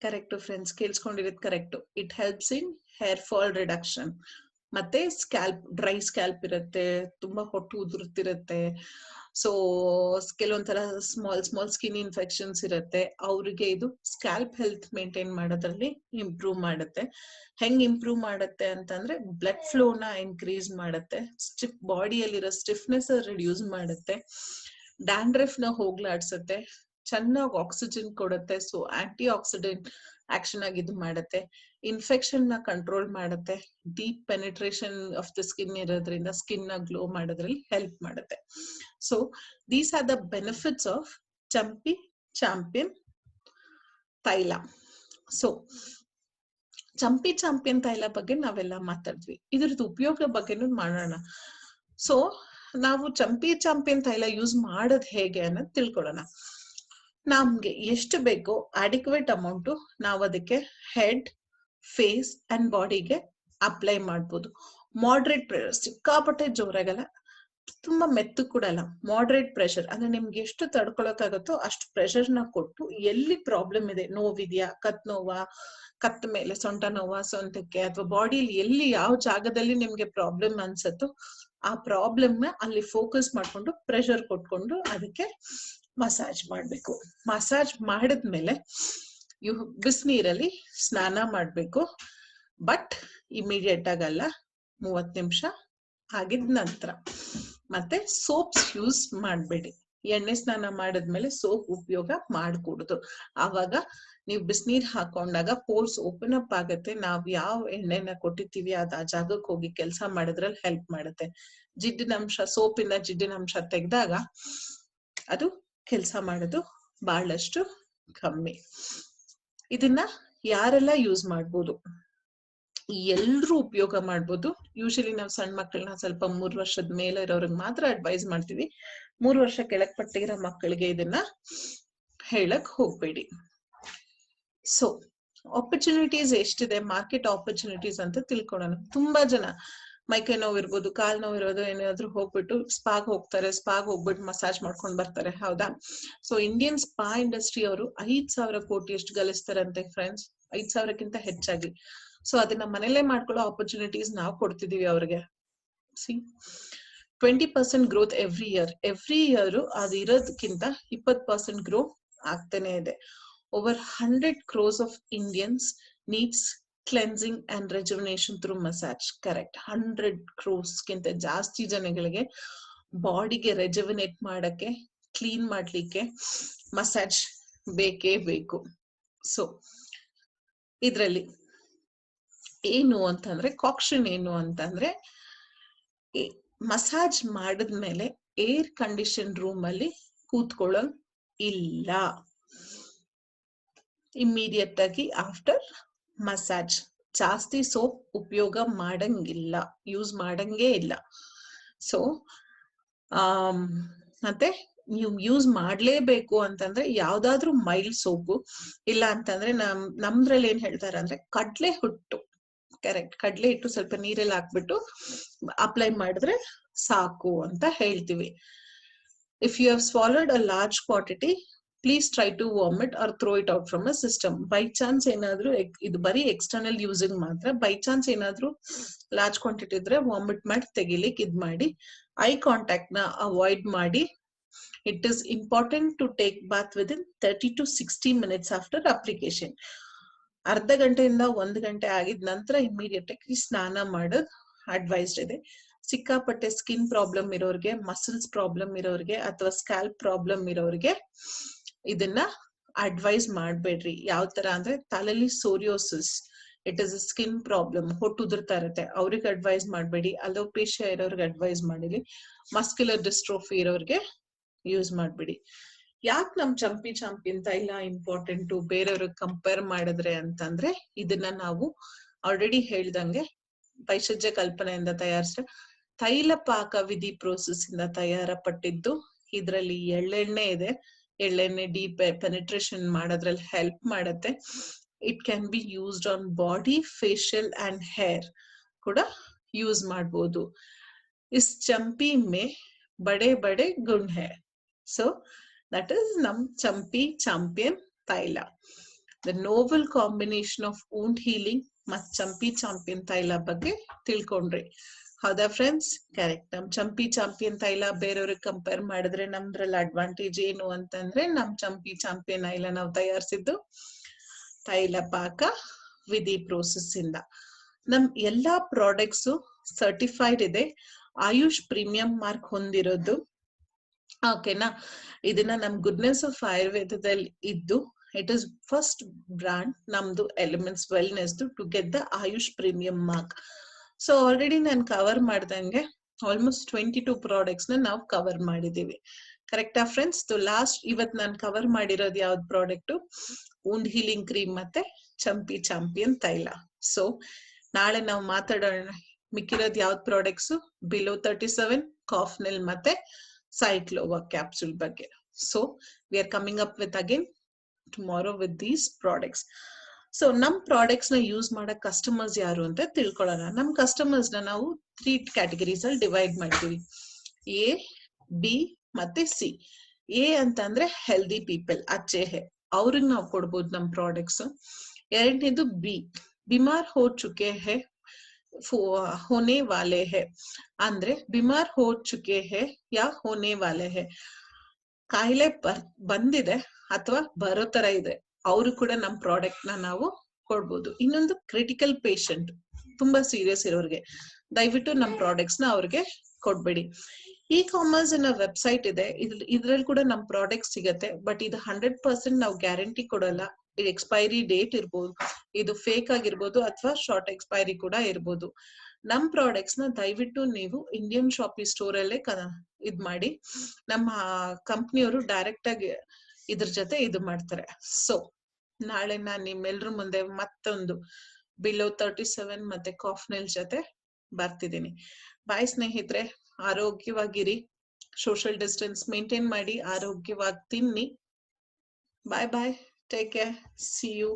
ಕರೆಕ್ಟ್ ಫ್ರೆಂಡ್ಸ್, ಕೇಳಿಸ್ಕೊಂಡಿರೋದು correct, it helps in hair fall reduction. ಮತ್ತೆ ಸ್ಕ್ಯಾಲ್ಪ್, ಡ್ರೈ ಸ್ಕ್ಯಾಲ್ಪ್ ಇರುತ್ತೆ, ತುಂಬಾ ಹೊಟ್ಟು ಉದುರುತ್ತಿರುತ್ತೆ. ಸೊ ಕೆಲವೊಂಥರ ಸ್ಮಾಲ್ ಸ್ಕಿನ್ ಇನ್ಫೆಕ್ಷನ್ಸ್ ಇರುತ್ತೆ, ಅವ್ರಿಗೆ ಇದು ಸ್ಕ್ಯಾಲ್ಪ್ ಹೆಲ್ತ್ ಮೇಂಟೈನ್ ಮಾಡೋದ್ರಲ್ಲಿ ಇಂಪ್ರೂವ್ ಮಾಡುತ್ತೆ. ಹೆಂಗ್ ಇಂಪ್ರೂವ್ ಮಾಡುತ್ತೆ ಅಂತಂದ್ರೆ ಬ್ಲಡ್ ಫ್ಲೋ ನ ಇನ್ಕ್ರೀಸ್ ಮಾಡುತ್ತೆ, ಬಾಡಿಯಲ್ಲಿರೋ ಸ್ಟಿಫ್ನೆಸ್ ರಿಡ್ಯೂಸ್ ಮಾಡುತ್ತೆ, ಡ್ಯಾಂಡ್ರಫ್ ನ ಹೋಗ್ಲಾಡ್ಸುತ್ತೆ, ಚೆನ್ನಾಗಿ ಆಕ್ಸಿಜನ್ ಕೊಡುತ್ತೆ. ಸೊ ಆಂಟಿ ಆಕ್ಸಿಡೆಂಟ್ ಆಕ್ಷನ್ ಆಗಿ ಇದು ಮಾಡುತ್ತೆ, ಇನ್ಫೆಕ್ಷನ್ ನ ಕಂಟ್ರೋಲ್ ಮಾಡುತ್ತೆ, deep penetration of the skin ಇರೋದ್ರಿಂದ ಸ್ಕಿನ್ ನ ಗ್ಲೋ ಮಾಡೋದ್ರಲ್ಲಿ ಹೆಲ್ಪ್ ಮಾಡುತ್ತೆ. So these are the benefits of Champi Champion Taila. So Champi Champion Taila ಬಗ್ಗೆ ನಾವೆಲ್ಲ ಮಾತಾಡಿದ್ವಿ, ಇದ್ರದ್ದು ಉಪಯೋಗ ಬಗ್ಗೆನೂ ಮಾಡೋಣ. ಸೊ ನಾವು ಚಂಪಿ ಚಾಂಪಿಯನ್ ತೈಲ ಯೂಸ್ ಮಾಡೋದ್ ಹೇಗೆ ಅನ್ನೋದು ತಿಳ್ಕೊಳ್ಳೋಣ. ನಮ್ಗೆ ಎಷ್ಟು ಬೇಕೋ ಅಡಿಕ್ವೇಟ್ ಅಮೌಂಟ್ ನಾವು ಅದಕ್ಕೆ ಹೆಡ್, ಫೇಸ್ ಅಂಡ್ ಬಾಡಿಗೆ ಅಪ್ಲೈ ಮಾಡ್ಬೋದು. ಮಾಡ್ರೇಟ್ ಪ್ರೆಷರ್, ಸಿಕ್ಕಾಪಟ್ಟೆ ಜೋರಾಗಲ್ಲ, ತುಂಬಾ ಮೆತ್ತು ಕೂಡ ಅಲ್ಲ, ಮಾಡ್ರೇಟ್ ಪ್ರೆಷರ್ ಅಂದ್ರೆ ನಿಮ್ಗೆ ಎಷ್ಟು ತಡ್ಕೊಳಕ್ಕಾಗತ್ತೋ ಅಷ್ಟು ಪ್ರೆಷರ್ ನ ಕೊಟ್ಟು, ಎಲ್ಲಿ ಪ್ರಾಬ್ಲಮ್ ಇದೆ, ನೋವಿದ್ಯಾ, ಕತ್ ನೋವಾ, ಕತ್ತ ಮೇಲೆ, ಸೊಂಟ ನೋವಾ, ಸೊಂಟಕ್ಕೆ, ಅಥವಾ ಬಾಡಿಲಿ ಎಲ್ಲಿ ಯಾವ ಜಾಗದಲ್ಲಿ ನಿಮ್ಗೆ ಪ್ರಾಬ್ಲಮ್ ಅನ್ಸತ್ತೋ ಆ ಪ್ರಾಬ್ಲಮ್ ನ ಅಲ್ಲಿ ಫೋಕಸ್ ಮಾಡ್ಕೊಂಡು ಪ್ರೆಷರ್ ಕೊಟ್ಕೊಂಡು ಅದಕ್ಕೆ ಮಸಾಜ್ ಮಾಡ್ಬೇಕು. ಮಸಾಜ್ ಮಾಡಿದ್ಮೇಲೆ ಬಿಸಿನೀರಲ್ಲಿ ಸ್ನಾನ ಮಾಡ್ಬೇಕು, ಬಟ್ ಇಮಿಡಿಯೇಟ್ ಆಗಲ್ಲ, 30 ನಿಮಿಷ ಆಗಿದ ನಂತರ. ಮತ್ತೆ ಸೋಪ್ಸ್ ಯೂಸ್ ಮಾಡ್ಬೇಡಿ, ಎಣ್ಣೆ ಸ್ನಾನ ಮಾಡಿದ್ಮೇಲೆ ಸೋಪ್ ಉಪಯೋಗ ಮಾಡಕೂಡದು. ಆವಾಗ ನೀವು ಬಿಸಿನೀರ್ ಹಾಕೊಂಡಾಗ ಪೋರ್ಸ್ ಓಪನ್ ಅಪ್ ಆಗತ್ತೆ, ನಾವ್ ಯಾವ ಎಣ್ಣೆನ ಕೊಟ್ಟಿರ್ತೀವಿ ಅದ್ ಆ ಜಾಗಕ್ಕೆ ಹೋಗಿ ಕೆಲಸ ಮಾಡೋದ್ರಲ್ಲಿ ಹೆಲ್ಪ್ ಮಾಡುತ್ತೆ. ಜಿಡ್ಡಿನಂಶ, ಸೋಪಿಂದ ಜಿಡ್ಡಿನಂಶ ತೆಗೆದಾಗ ಅದು ಕೆಲಸ ಮಾಡೋದು ಬಹಳಷ್ಟು ಕಮ್ಮಿ. ಇದನ್ನ ಯಾರೆಲ್ಲ ಯೂಸ್ ಮಾಡ್ಬೋದು? ಎಲ್ರೂ ಉಪಯೋಗ ಮಾಡ್ಬೋದು. ಯೂಶಲಿ ನಾವು ಸಣ್ಣ ಮಕ್ಕಳನ್ನ ಸ್ವಲ್ಪ 3 ವರ್ಷದ ಮೇಲೆ ಇರೋರಿಗೆ ಮಾತ್ರ ಅಡ್ವೈಸ್ ಮಾಡ್ತೀವಿ. 3 ವರ್ಷ ಕೆಳಗ್ ಪಟ್ಟಿರೋ ಮಕ್ಕಳಿಗೆ ಇದನ್ನ ಹೇಳಕ್ ಹೋಗ್ಬೇಡಿ. ಸೊ ಆಪರ್ಚುನಿಟೀಸ್ ಎಷ್ಟಿದೆ, ಮಾರ್ಕೆಟ್ ಆಪರ್ಚುನಿಟೀಸ್ ಅಂತ ತಿಳ್ಕೊಳ್ಳೋಣ. ತುಂಬಾ ಜನ ಮೈಕೈ ನೋವು ಇರ್ಬೋದು, ಕಾಲ್ ನೋವು ಇರೋದು, ಏನಾದ್ರು ಹೋಗ್ಬಿಟ್ಟು ಸ್ಪಾಗ್ ಹೋಗ್ತಾರೆ, ಸ್ಪಾಗ್ ಹೋಗ್ಬಿಟ್ಟು ಮಸಾಜ್ ಮಾಡ್ಕೊಂಡ್ ಬರ್ತಾರೆ, ಹೌದಾ? ಸೊ ಇಂಡಿಯನ್ ಸ್ಪಾ ಇಂಡಸ್ಟ್ರಿ ಅವರು 5,000 ಕೋಟಿ ಎಷ್ಟು ಗಳಿಸ್ತಾರಂತೆ ಫ್ರೆಂಡ್ಸ್, 5,000ಕ್ಕಿಂತ ಹೆಚ್ಚಾಗಿ. ಸೊ ಅದನ್ನ ಮನೇಲೆ ಮಾಡ್ಕೊಳ್ಳೋ ಆಪರ್ಚುನಿಟೀಸ್ ನಾವು ಕೊಡ್ತಿದೀವಿ ಅವ್ರಿಗೆ. ಸಿ 20% ಗ್ರೋತ್ ಎವ್ರಿ ಇಯರ್ ಅದು ಇರೋದಕ್ಕಿಂತ 20% ಗ್ರೋ ಆಗ್ತಾನೆ ಇದೆ. over 100 crores of Indians needs cleansing and rejuvenation through massage. Correct. 100 crores ಗಿಂತ ಜಾಸ್ತಿ ಜನಗಳಿಗೆ ಬಾಡಿಗೆ ರೆಜುವಿನೇಟ್ ಮಾಡಕ್ಕೆ, ಕ್ಲೀನ್ ಮಾಡ್ಲಿಕ್ಕೆ ಮಸಾಜ್ ಬೇಕೇ ಬೇಕು. ಸೊ ಇದ್ರಲ್ಲಿ ಏನು ಅಂತಂದ್ರೆ ಕಾಕ್ಷನ್ ಏನು ಅಂತಂದ್ರೆ, ಮಸಾಜ್ ಮಾಡಿದ್ಮೇಲೆ ಏರ್ ಕಂಡೀಷನ್ ರೂಮ್ ಅಲ್ಲಿ ಕೂತ್ಕೊಳ್ಳೋದು ಇಲ್ಲ. ಇಮಿಡಿಯೇಟ್ ಆಗಿ ಆಫ್ಟರ್ ಮಸಾಜ್ ಜಾಸ್ತಿ ಸೋಪ್ ಉಪಯೋಗ ಮಾಡಂಗಿಲ್ಲ, ಯೂಸ್ ಮಾಡಂಗೇ ಇಲ್ಲ. ಸೊ ಮತ್ತೆ ನೀವು ಯೂಸ್ ಮಾಡ್ಲೇಬೇಕು ಅಂತಂದ್ರೆ ಯಾವ್ದಾದ್ರು ಮೈಲ್ಡ್ ಸೋಪು, ಇಲ್ಲ ಅಂತಂದ್ರೆ ನಮ್ದ್ರಲ್ಲಿ ಏನ್ ಹೇಳ್ತಾರೆ ಅಂದ್ರೆ ಕಡ್ಲೆ ಹಿಟ್ಟು, ಕರೆಕ್ಟ್, ಕಡ್ಲೆ ಹಿಟ್ಟು ಸ್ವಲ್ಪ ನೀರಲ್ಲಿ ಹಾಕ್ಬಿಟ್ಟು ಅಪ್ಲೈ ಮಾಡಿದ್ರೆ ಸಾಕು ಅಂತ ಹೇಳ್ತೀವಿ. If you have swallowed a large quantity, please try to vomit or throw it out from a system. By chance ಏನಾದ್ರು, ಇದು ಬರೀ ಎಕ್ಸ್ಟರ್ನಲ್ ಯೂಸಿಂಗ್ ಮಾತ್ರ, ಬೈ ಚಾನ್ಸ್ ಏನಾದ್ರು ಲಾರ್ಜ್ ಕ್ವಾಂಟಿಟಿ ಇದ್ರೆ ವಾಮಿಟ್ ಮಾಡಿ ತೆಗಿಲಿಕ್ಕೆ ಇದ್ ಮಾಡಿ. ಐ ಕಾಂಟ್ಯಾಕ್ಟ್ ನ ಅವಾಯ್ಡ್ ಮಾಡಿ. It is important to take bath within 30 to 60 minutes after application. ಅರ್ಧ ಗಂಟೆಯಿಂದ 1 ಗಂಟೆ ಆಗಿದ ನಂತರ ಇಮಿಡಿಯೇಟ್ ಆಗಿ ಸ್ನಾನ ಮಾಡೋದು ಅಡ್ವೈಸ್ಡ್ ಇದೆ. ಸಿಕ್ಕಾಪಟ್ಟೆ ಸ್ಕಿನ್ ಪ್ರಾಬ್ಲಮ್ ಇರೋರಿಗೆ, ಮಸಲ್ಸ್ ಪ್ರಾಬ್ಲಮ್ ಇರೋರಿಗೆ ಅಥವಾ ಸ್ಕ್ಯಾಲ್ಪ್ ಪ್ರಾಬ್ಲಮ್ ಇರೋರಿಗೆ ಇದನ್ನ ಅಡ್ವೈಸ್ ಮಾಡ್ಬೇಡ್ರಿ. ಯಾವ ತರ ಅಂದ್ರೆ ತಲೆಲಿ psoriasis, it is a skin problem, ಹೊಟ್ಟು ಉದುರ್ತಾ ಇರುತ್ತೆ, ಅವ್ರಿಗೆ ಅಡ್ವೈಸ್ ಮಾಡ್ಬೇಡಿ. ಅಲೋಪೇಶಿಯಾ ಇರೋರ್ಗೆ ಅಡ್ವೈಸ್ ಮಾಡಿಲಿ. ಮಸ್ಕ್ಯುಲರ್ ಡಿಸ್ಟ್ರೋಫಿ ಇರೋರ್ಗೆ ಯೂಸ್ ಮಾಡ್ಬಿಡಿ. ಯಾಕೆ ನಮ್ ಚಂಪಿ ಚಾಂಪಿಯನ್ ತೈಲ ಇಂಪಾರ್ಟೆಂಟು ಬೇರೆಯವ್ರಿಗೆ ಕಂಪೇರ್ ಮಾಡಿದ್ರೆ ಅಂತಂದ್ರೆ, ಇದನ್ನ ನಾವು ಆಲ್ರೆಡಿ ಹೇಳ್ದಂಗೆ ವೈಶಜ್ಯ ಕಲ್ಪನೆಯಿಂದ ತಯಾರಿಸಿದ್ರೆ ತೈಲ ಪಾಕ ವಿಧಿ ಪ್ರೋಸೆಸ್ ಇಂದ ತಯಾರಪಟ್ಟಿದ್ದು. ಇದ್ರಲ್ಲಿ ಎಳ್ಳೆಣ್ಣೆ ಇದೆ. ಎಳ್ಳೆಣ್ಣೆ ಡೀಪ್ ಪೆನಿಟ್ರೇಷನ್ ಮಾಡೋದ್ರಲ್ಲಿ ಹೆಲ್ಪ್ ಮಾಡುತ್ತೆ. It can be used on body, facial and hair ಕೂಡ ಯೂಸ್ ಮಾಡ್ಬೋದು. ಇಸ್ ಚಂಪಿ ಮೇ ಬಡೆ ಬಡೆ ಗುಣ ಹೈ. ಸೊ ದಟ್ ಇಸ್ ನಮ್ ಚಂಪಿ ಚಾಂಪಿಯನ್ ತೈಲ. The novel combination of wound healing ಮತ್ ಚಂಪಿ ಚಾಂಪಿಯನ್ ತೈಲ ಬಗ್ಗೆ ತಿಳ್ಕೊಂಡ್ರಿ. ಹೌದಾ ಫ್ರೆಂಡ್ಸ್? ಕರೆಕ್ಟ್. ನಮ್ ಚಂಪಿ ಚಾಂಪಿಯನ್ ತೈಲ ಬೇರೆಯವ್ರಿಗೆ ಕಂಪೇರ್ ಮಾಡಿದ್ರೆ ನಮ್ದ್ರಲ್ಲಿ ಅಡ್ವಾಂಟೇಜ್ ಏನು ಅಂತಂದ್ರೆ, ನಮ್ ಚಂಪಿ ಚಾಂಪಿಯನ್ ತೈಲ ನಾವು ತಯಾರಿಸಿದ್ದು ತೈಲ ಪಾಕ ವಿಧಿ ಪ್ರೋಸೆಸ್ ಇಂದ. ನಮ್ ಎಲ್ಲಾ ಪ್ರಾಡಕ್ಟ್ಸ್ ಸರ್ಟಿಫೈಡ್ ಇದೆ, ಆಯುಷ್ ಪ್ರೀಮಿಯಂ ಮಾರ್ಕ್ ಹೊಂದಿರೋದು. ಓಕೆನಾ? ಇದನ್ನ ನಮ್ ಗುಡ್ನೆಸ್ ಆಫ್ ಆಯುರ್ವೇದದಲ್ಲಿ ಇದ್ದು, ಇಟ್ ಇಸ್ ಫಸ್ಟ್ ಬ್ರಾಂಡ್ ನಮ್ದು elements wellness to get the Ayush premium mark. So already ನಾನು ಕವರ್ ಮಾಡ್ದಂಗೆ ಆಲ್ಮೋಸ್ಟ್ 22 ಪ್ರಾಡಕ್ಟ್ಸ್ ನ ನಾವು ಕವರ್ ಮಾಡಿದೀವಿ. ಕರೆಕ್ಟಾ ಫ್ರೆಂಡ್ಸ್? ಲಾಸ್ಟ್ ಇವತ್ ನಾನು ಕವರ್ ಮಾಡಿರೋದು ಯಾವ್ದು ಪ್ರಾಡಕ್ಟ್? ವೂಂಡ್ ಹೀಲಿಂಗ್ ಕ್ರೀಮ್ ಮತ್ತೆ ಚಂಪಿ ಚಾಂಪಿಯನ್ ತೈಲ. ಸೊ ನಾಳೆ ನಾವು ಮಾತಾಡೋಣ ಮಿಕ್ಕಿರೋದು ಯಾವ್ದು ಪ್ರಾಡಕ್ಟ್ಸ್? ಬಿಲೋ 37, ಕಾಫ್ನೆಲ್ ಮತ್ತೆ ಸೈಕ್ಲೋವಾ ಕ್ಯಾಪ್ಸೂಲ್ ಬಗ್ಗೆ. So we are coming up with again tomorrow with these products. So ನಮ್ ಪ್ರಾಡಕ್ಟ್ಸ್ ನ ಯೂಸ್ ಮಾಡೋ ಕಸ್ಟಮರ್ಸ್ ಯಾರು ಅಂತ ತಿಳ್ಕೊಳ್ಳೋಣ. ನಮ್ ಕಸ್ಟಮರ್ಸ್ ನ ನಾವು 3 ಕ್ಯಾಟಗರೀಸ್ ಅಲ್ಲಿ ಡಿವೈಡ್ ಮಾಡ್ತೀವಿ, ಎ, ಬಿ ಮತ್ತೆ ಸಿ. ಎ ಅಂತಂದ್ರೆ ಹೆಲ್ದಿ ಪೀಪಲ್, ಅಚ್ಚೆ ಹೇ, ಅವ್ರಿಗೆ ನಾವು ಕೊಡ್ಬೋದು ನಮ್ ಪ್ರಾಡಕ್ಟ್ಸ್. ಎರಡನೇದು ಬಿ, ಬಿಮಾರ್ ಹೋ ಚುಕೆ ಹೇ, ಹೋನೆ ವಾಲೆ ಹೇ, ಅಂದ್ರೆ ಬಿಮಾರ್ ಹೋ ಚುಕೆ ಹೇ ಯಾ ಹೋನೆ ವಾಲೆ ಹೇ, ಕಾಯಿಲೆ ಬಂದಿದೆ ಅಥವಾ ಬರೋ ತರ ಇದೆ, ಅವರು ಕೂಡ ನಮ್ ಪ್ರಾಡಕ್ಟ್ ನ ನಾವು ಕೊಡ್ಬೋದು. ಇನ್ನೊಂದು ಕ್ರಿಟಿಕಲ್ ಪೇಷಂಟ್, ತುಂಬಾ ಸೀರಿಯಸ್ ಇರೋರಿಗೆ ದಯವಿಟ್ಟು ನಮ್ ಪ್ರಾಡಕ್ಟ್ಸ್ ನ ಅವ್ರಿಗೆ ಕೊಡ್ಬೇಡಿ. ಇ ಕಾಮರ್ಸ್ ಅನ್ನೋ ವೆಬ್ಸೈಟ್ ಇದೆ, ಇದ್ರಲ್ಲಿ ಕೂಡ ನಮ್ ಪ್ರಾಡಕ್ಟ್ ಸಿಗತ್ತೆ. ಬಟ್ ಇದು 100% ನಾವು ಗ್ಯಾರಂಟಿ ಕೊಡಲ್ಲ. ಇದು ಎಕ್ಸ್ಪೈರಿ ಡೇಟ್ ಇರ್ಬೋದು, ಇದು ಫೇಕ್ ಆಗಿರ್ಬೋದು ಅಥವಾ ಶಾರ್ಟ್ ಎಕ್ಸ್ಪೈರಿ ಕೂಡ ಇರ್ಬೋದು. ನಮ್ ಪ್ರಾಡಕ್ಟ್ಸ್ ನ ದಯವಿಟ್ಟು ನೀವು ಇಂಡಿಯನ್ ಶಾಪಿ ಸ್ಟೋರ್ ಅಲ್ಲೇ ಇದ್ ಮಾಡಿ. ನಮ್ಮ ಕಂಪ್ನಿಯವರು ಡೈರೆಕ್ಟ್ ಆಗಿ ಇದ್ರ ಜೊತೆ ಇದು ಮಾಡ್ತಾರೆ. ಸೊ ನಾಳೆ ನಾನ್ ನಿಮ್ಮೆಲ್ರ ಮುಂದೆ ಮತ್ತೊಂದು ಬಿಲೋ 37 ಮತ್ತೆ ಕಾಫ್ನೆಲ್ ಜೊತೆ ಬರ್ತಿದ್ದೀನಿ. ಬಾಯ್ ಸ್ನೇಹಿತರೆ, ಆರೋಗ್ಯವಾಗಿರಿ, ಸೋಷಿಯಲ್ ಡಿಸ್ಟೆನ್ಸ್ ಮೇಂಟೈನ್ ಮಾಡಿ, ಆರೋಗ್ಯವಾಗಿ ತಿನ್ನಿ. Bye bye, take care, see you.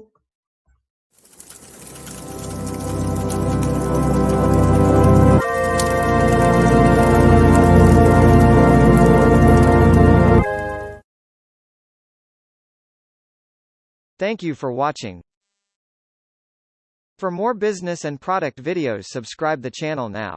Thank you for watching. For more business and product videos, subscribe the channel now.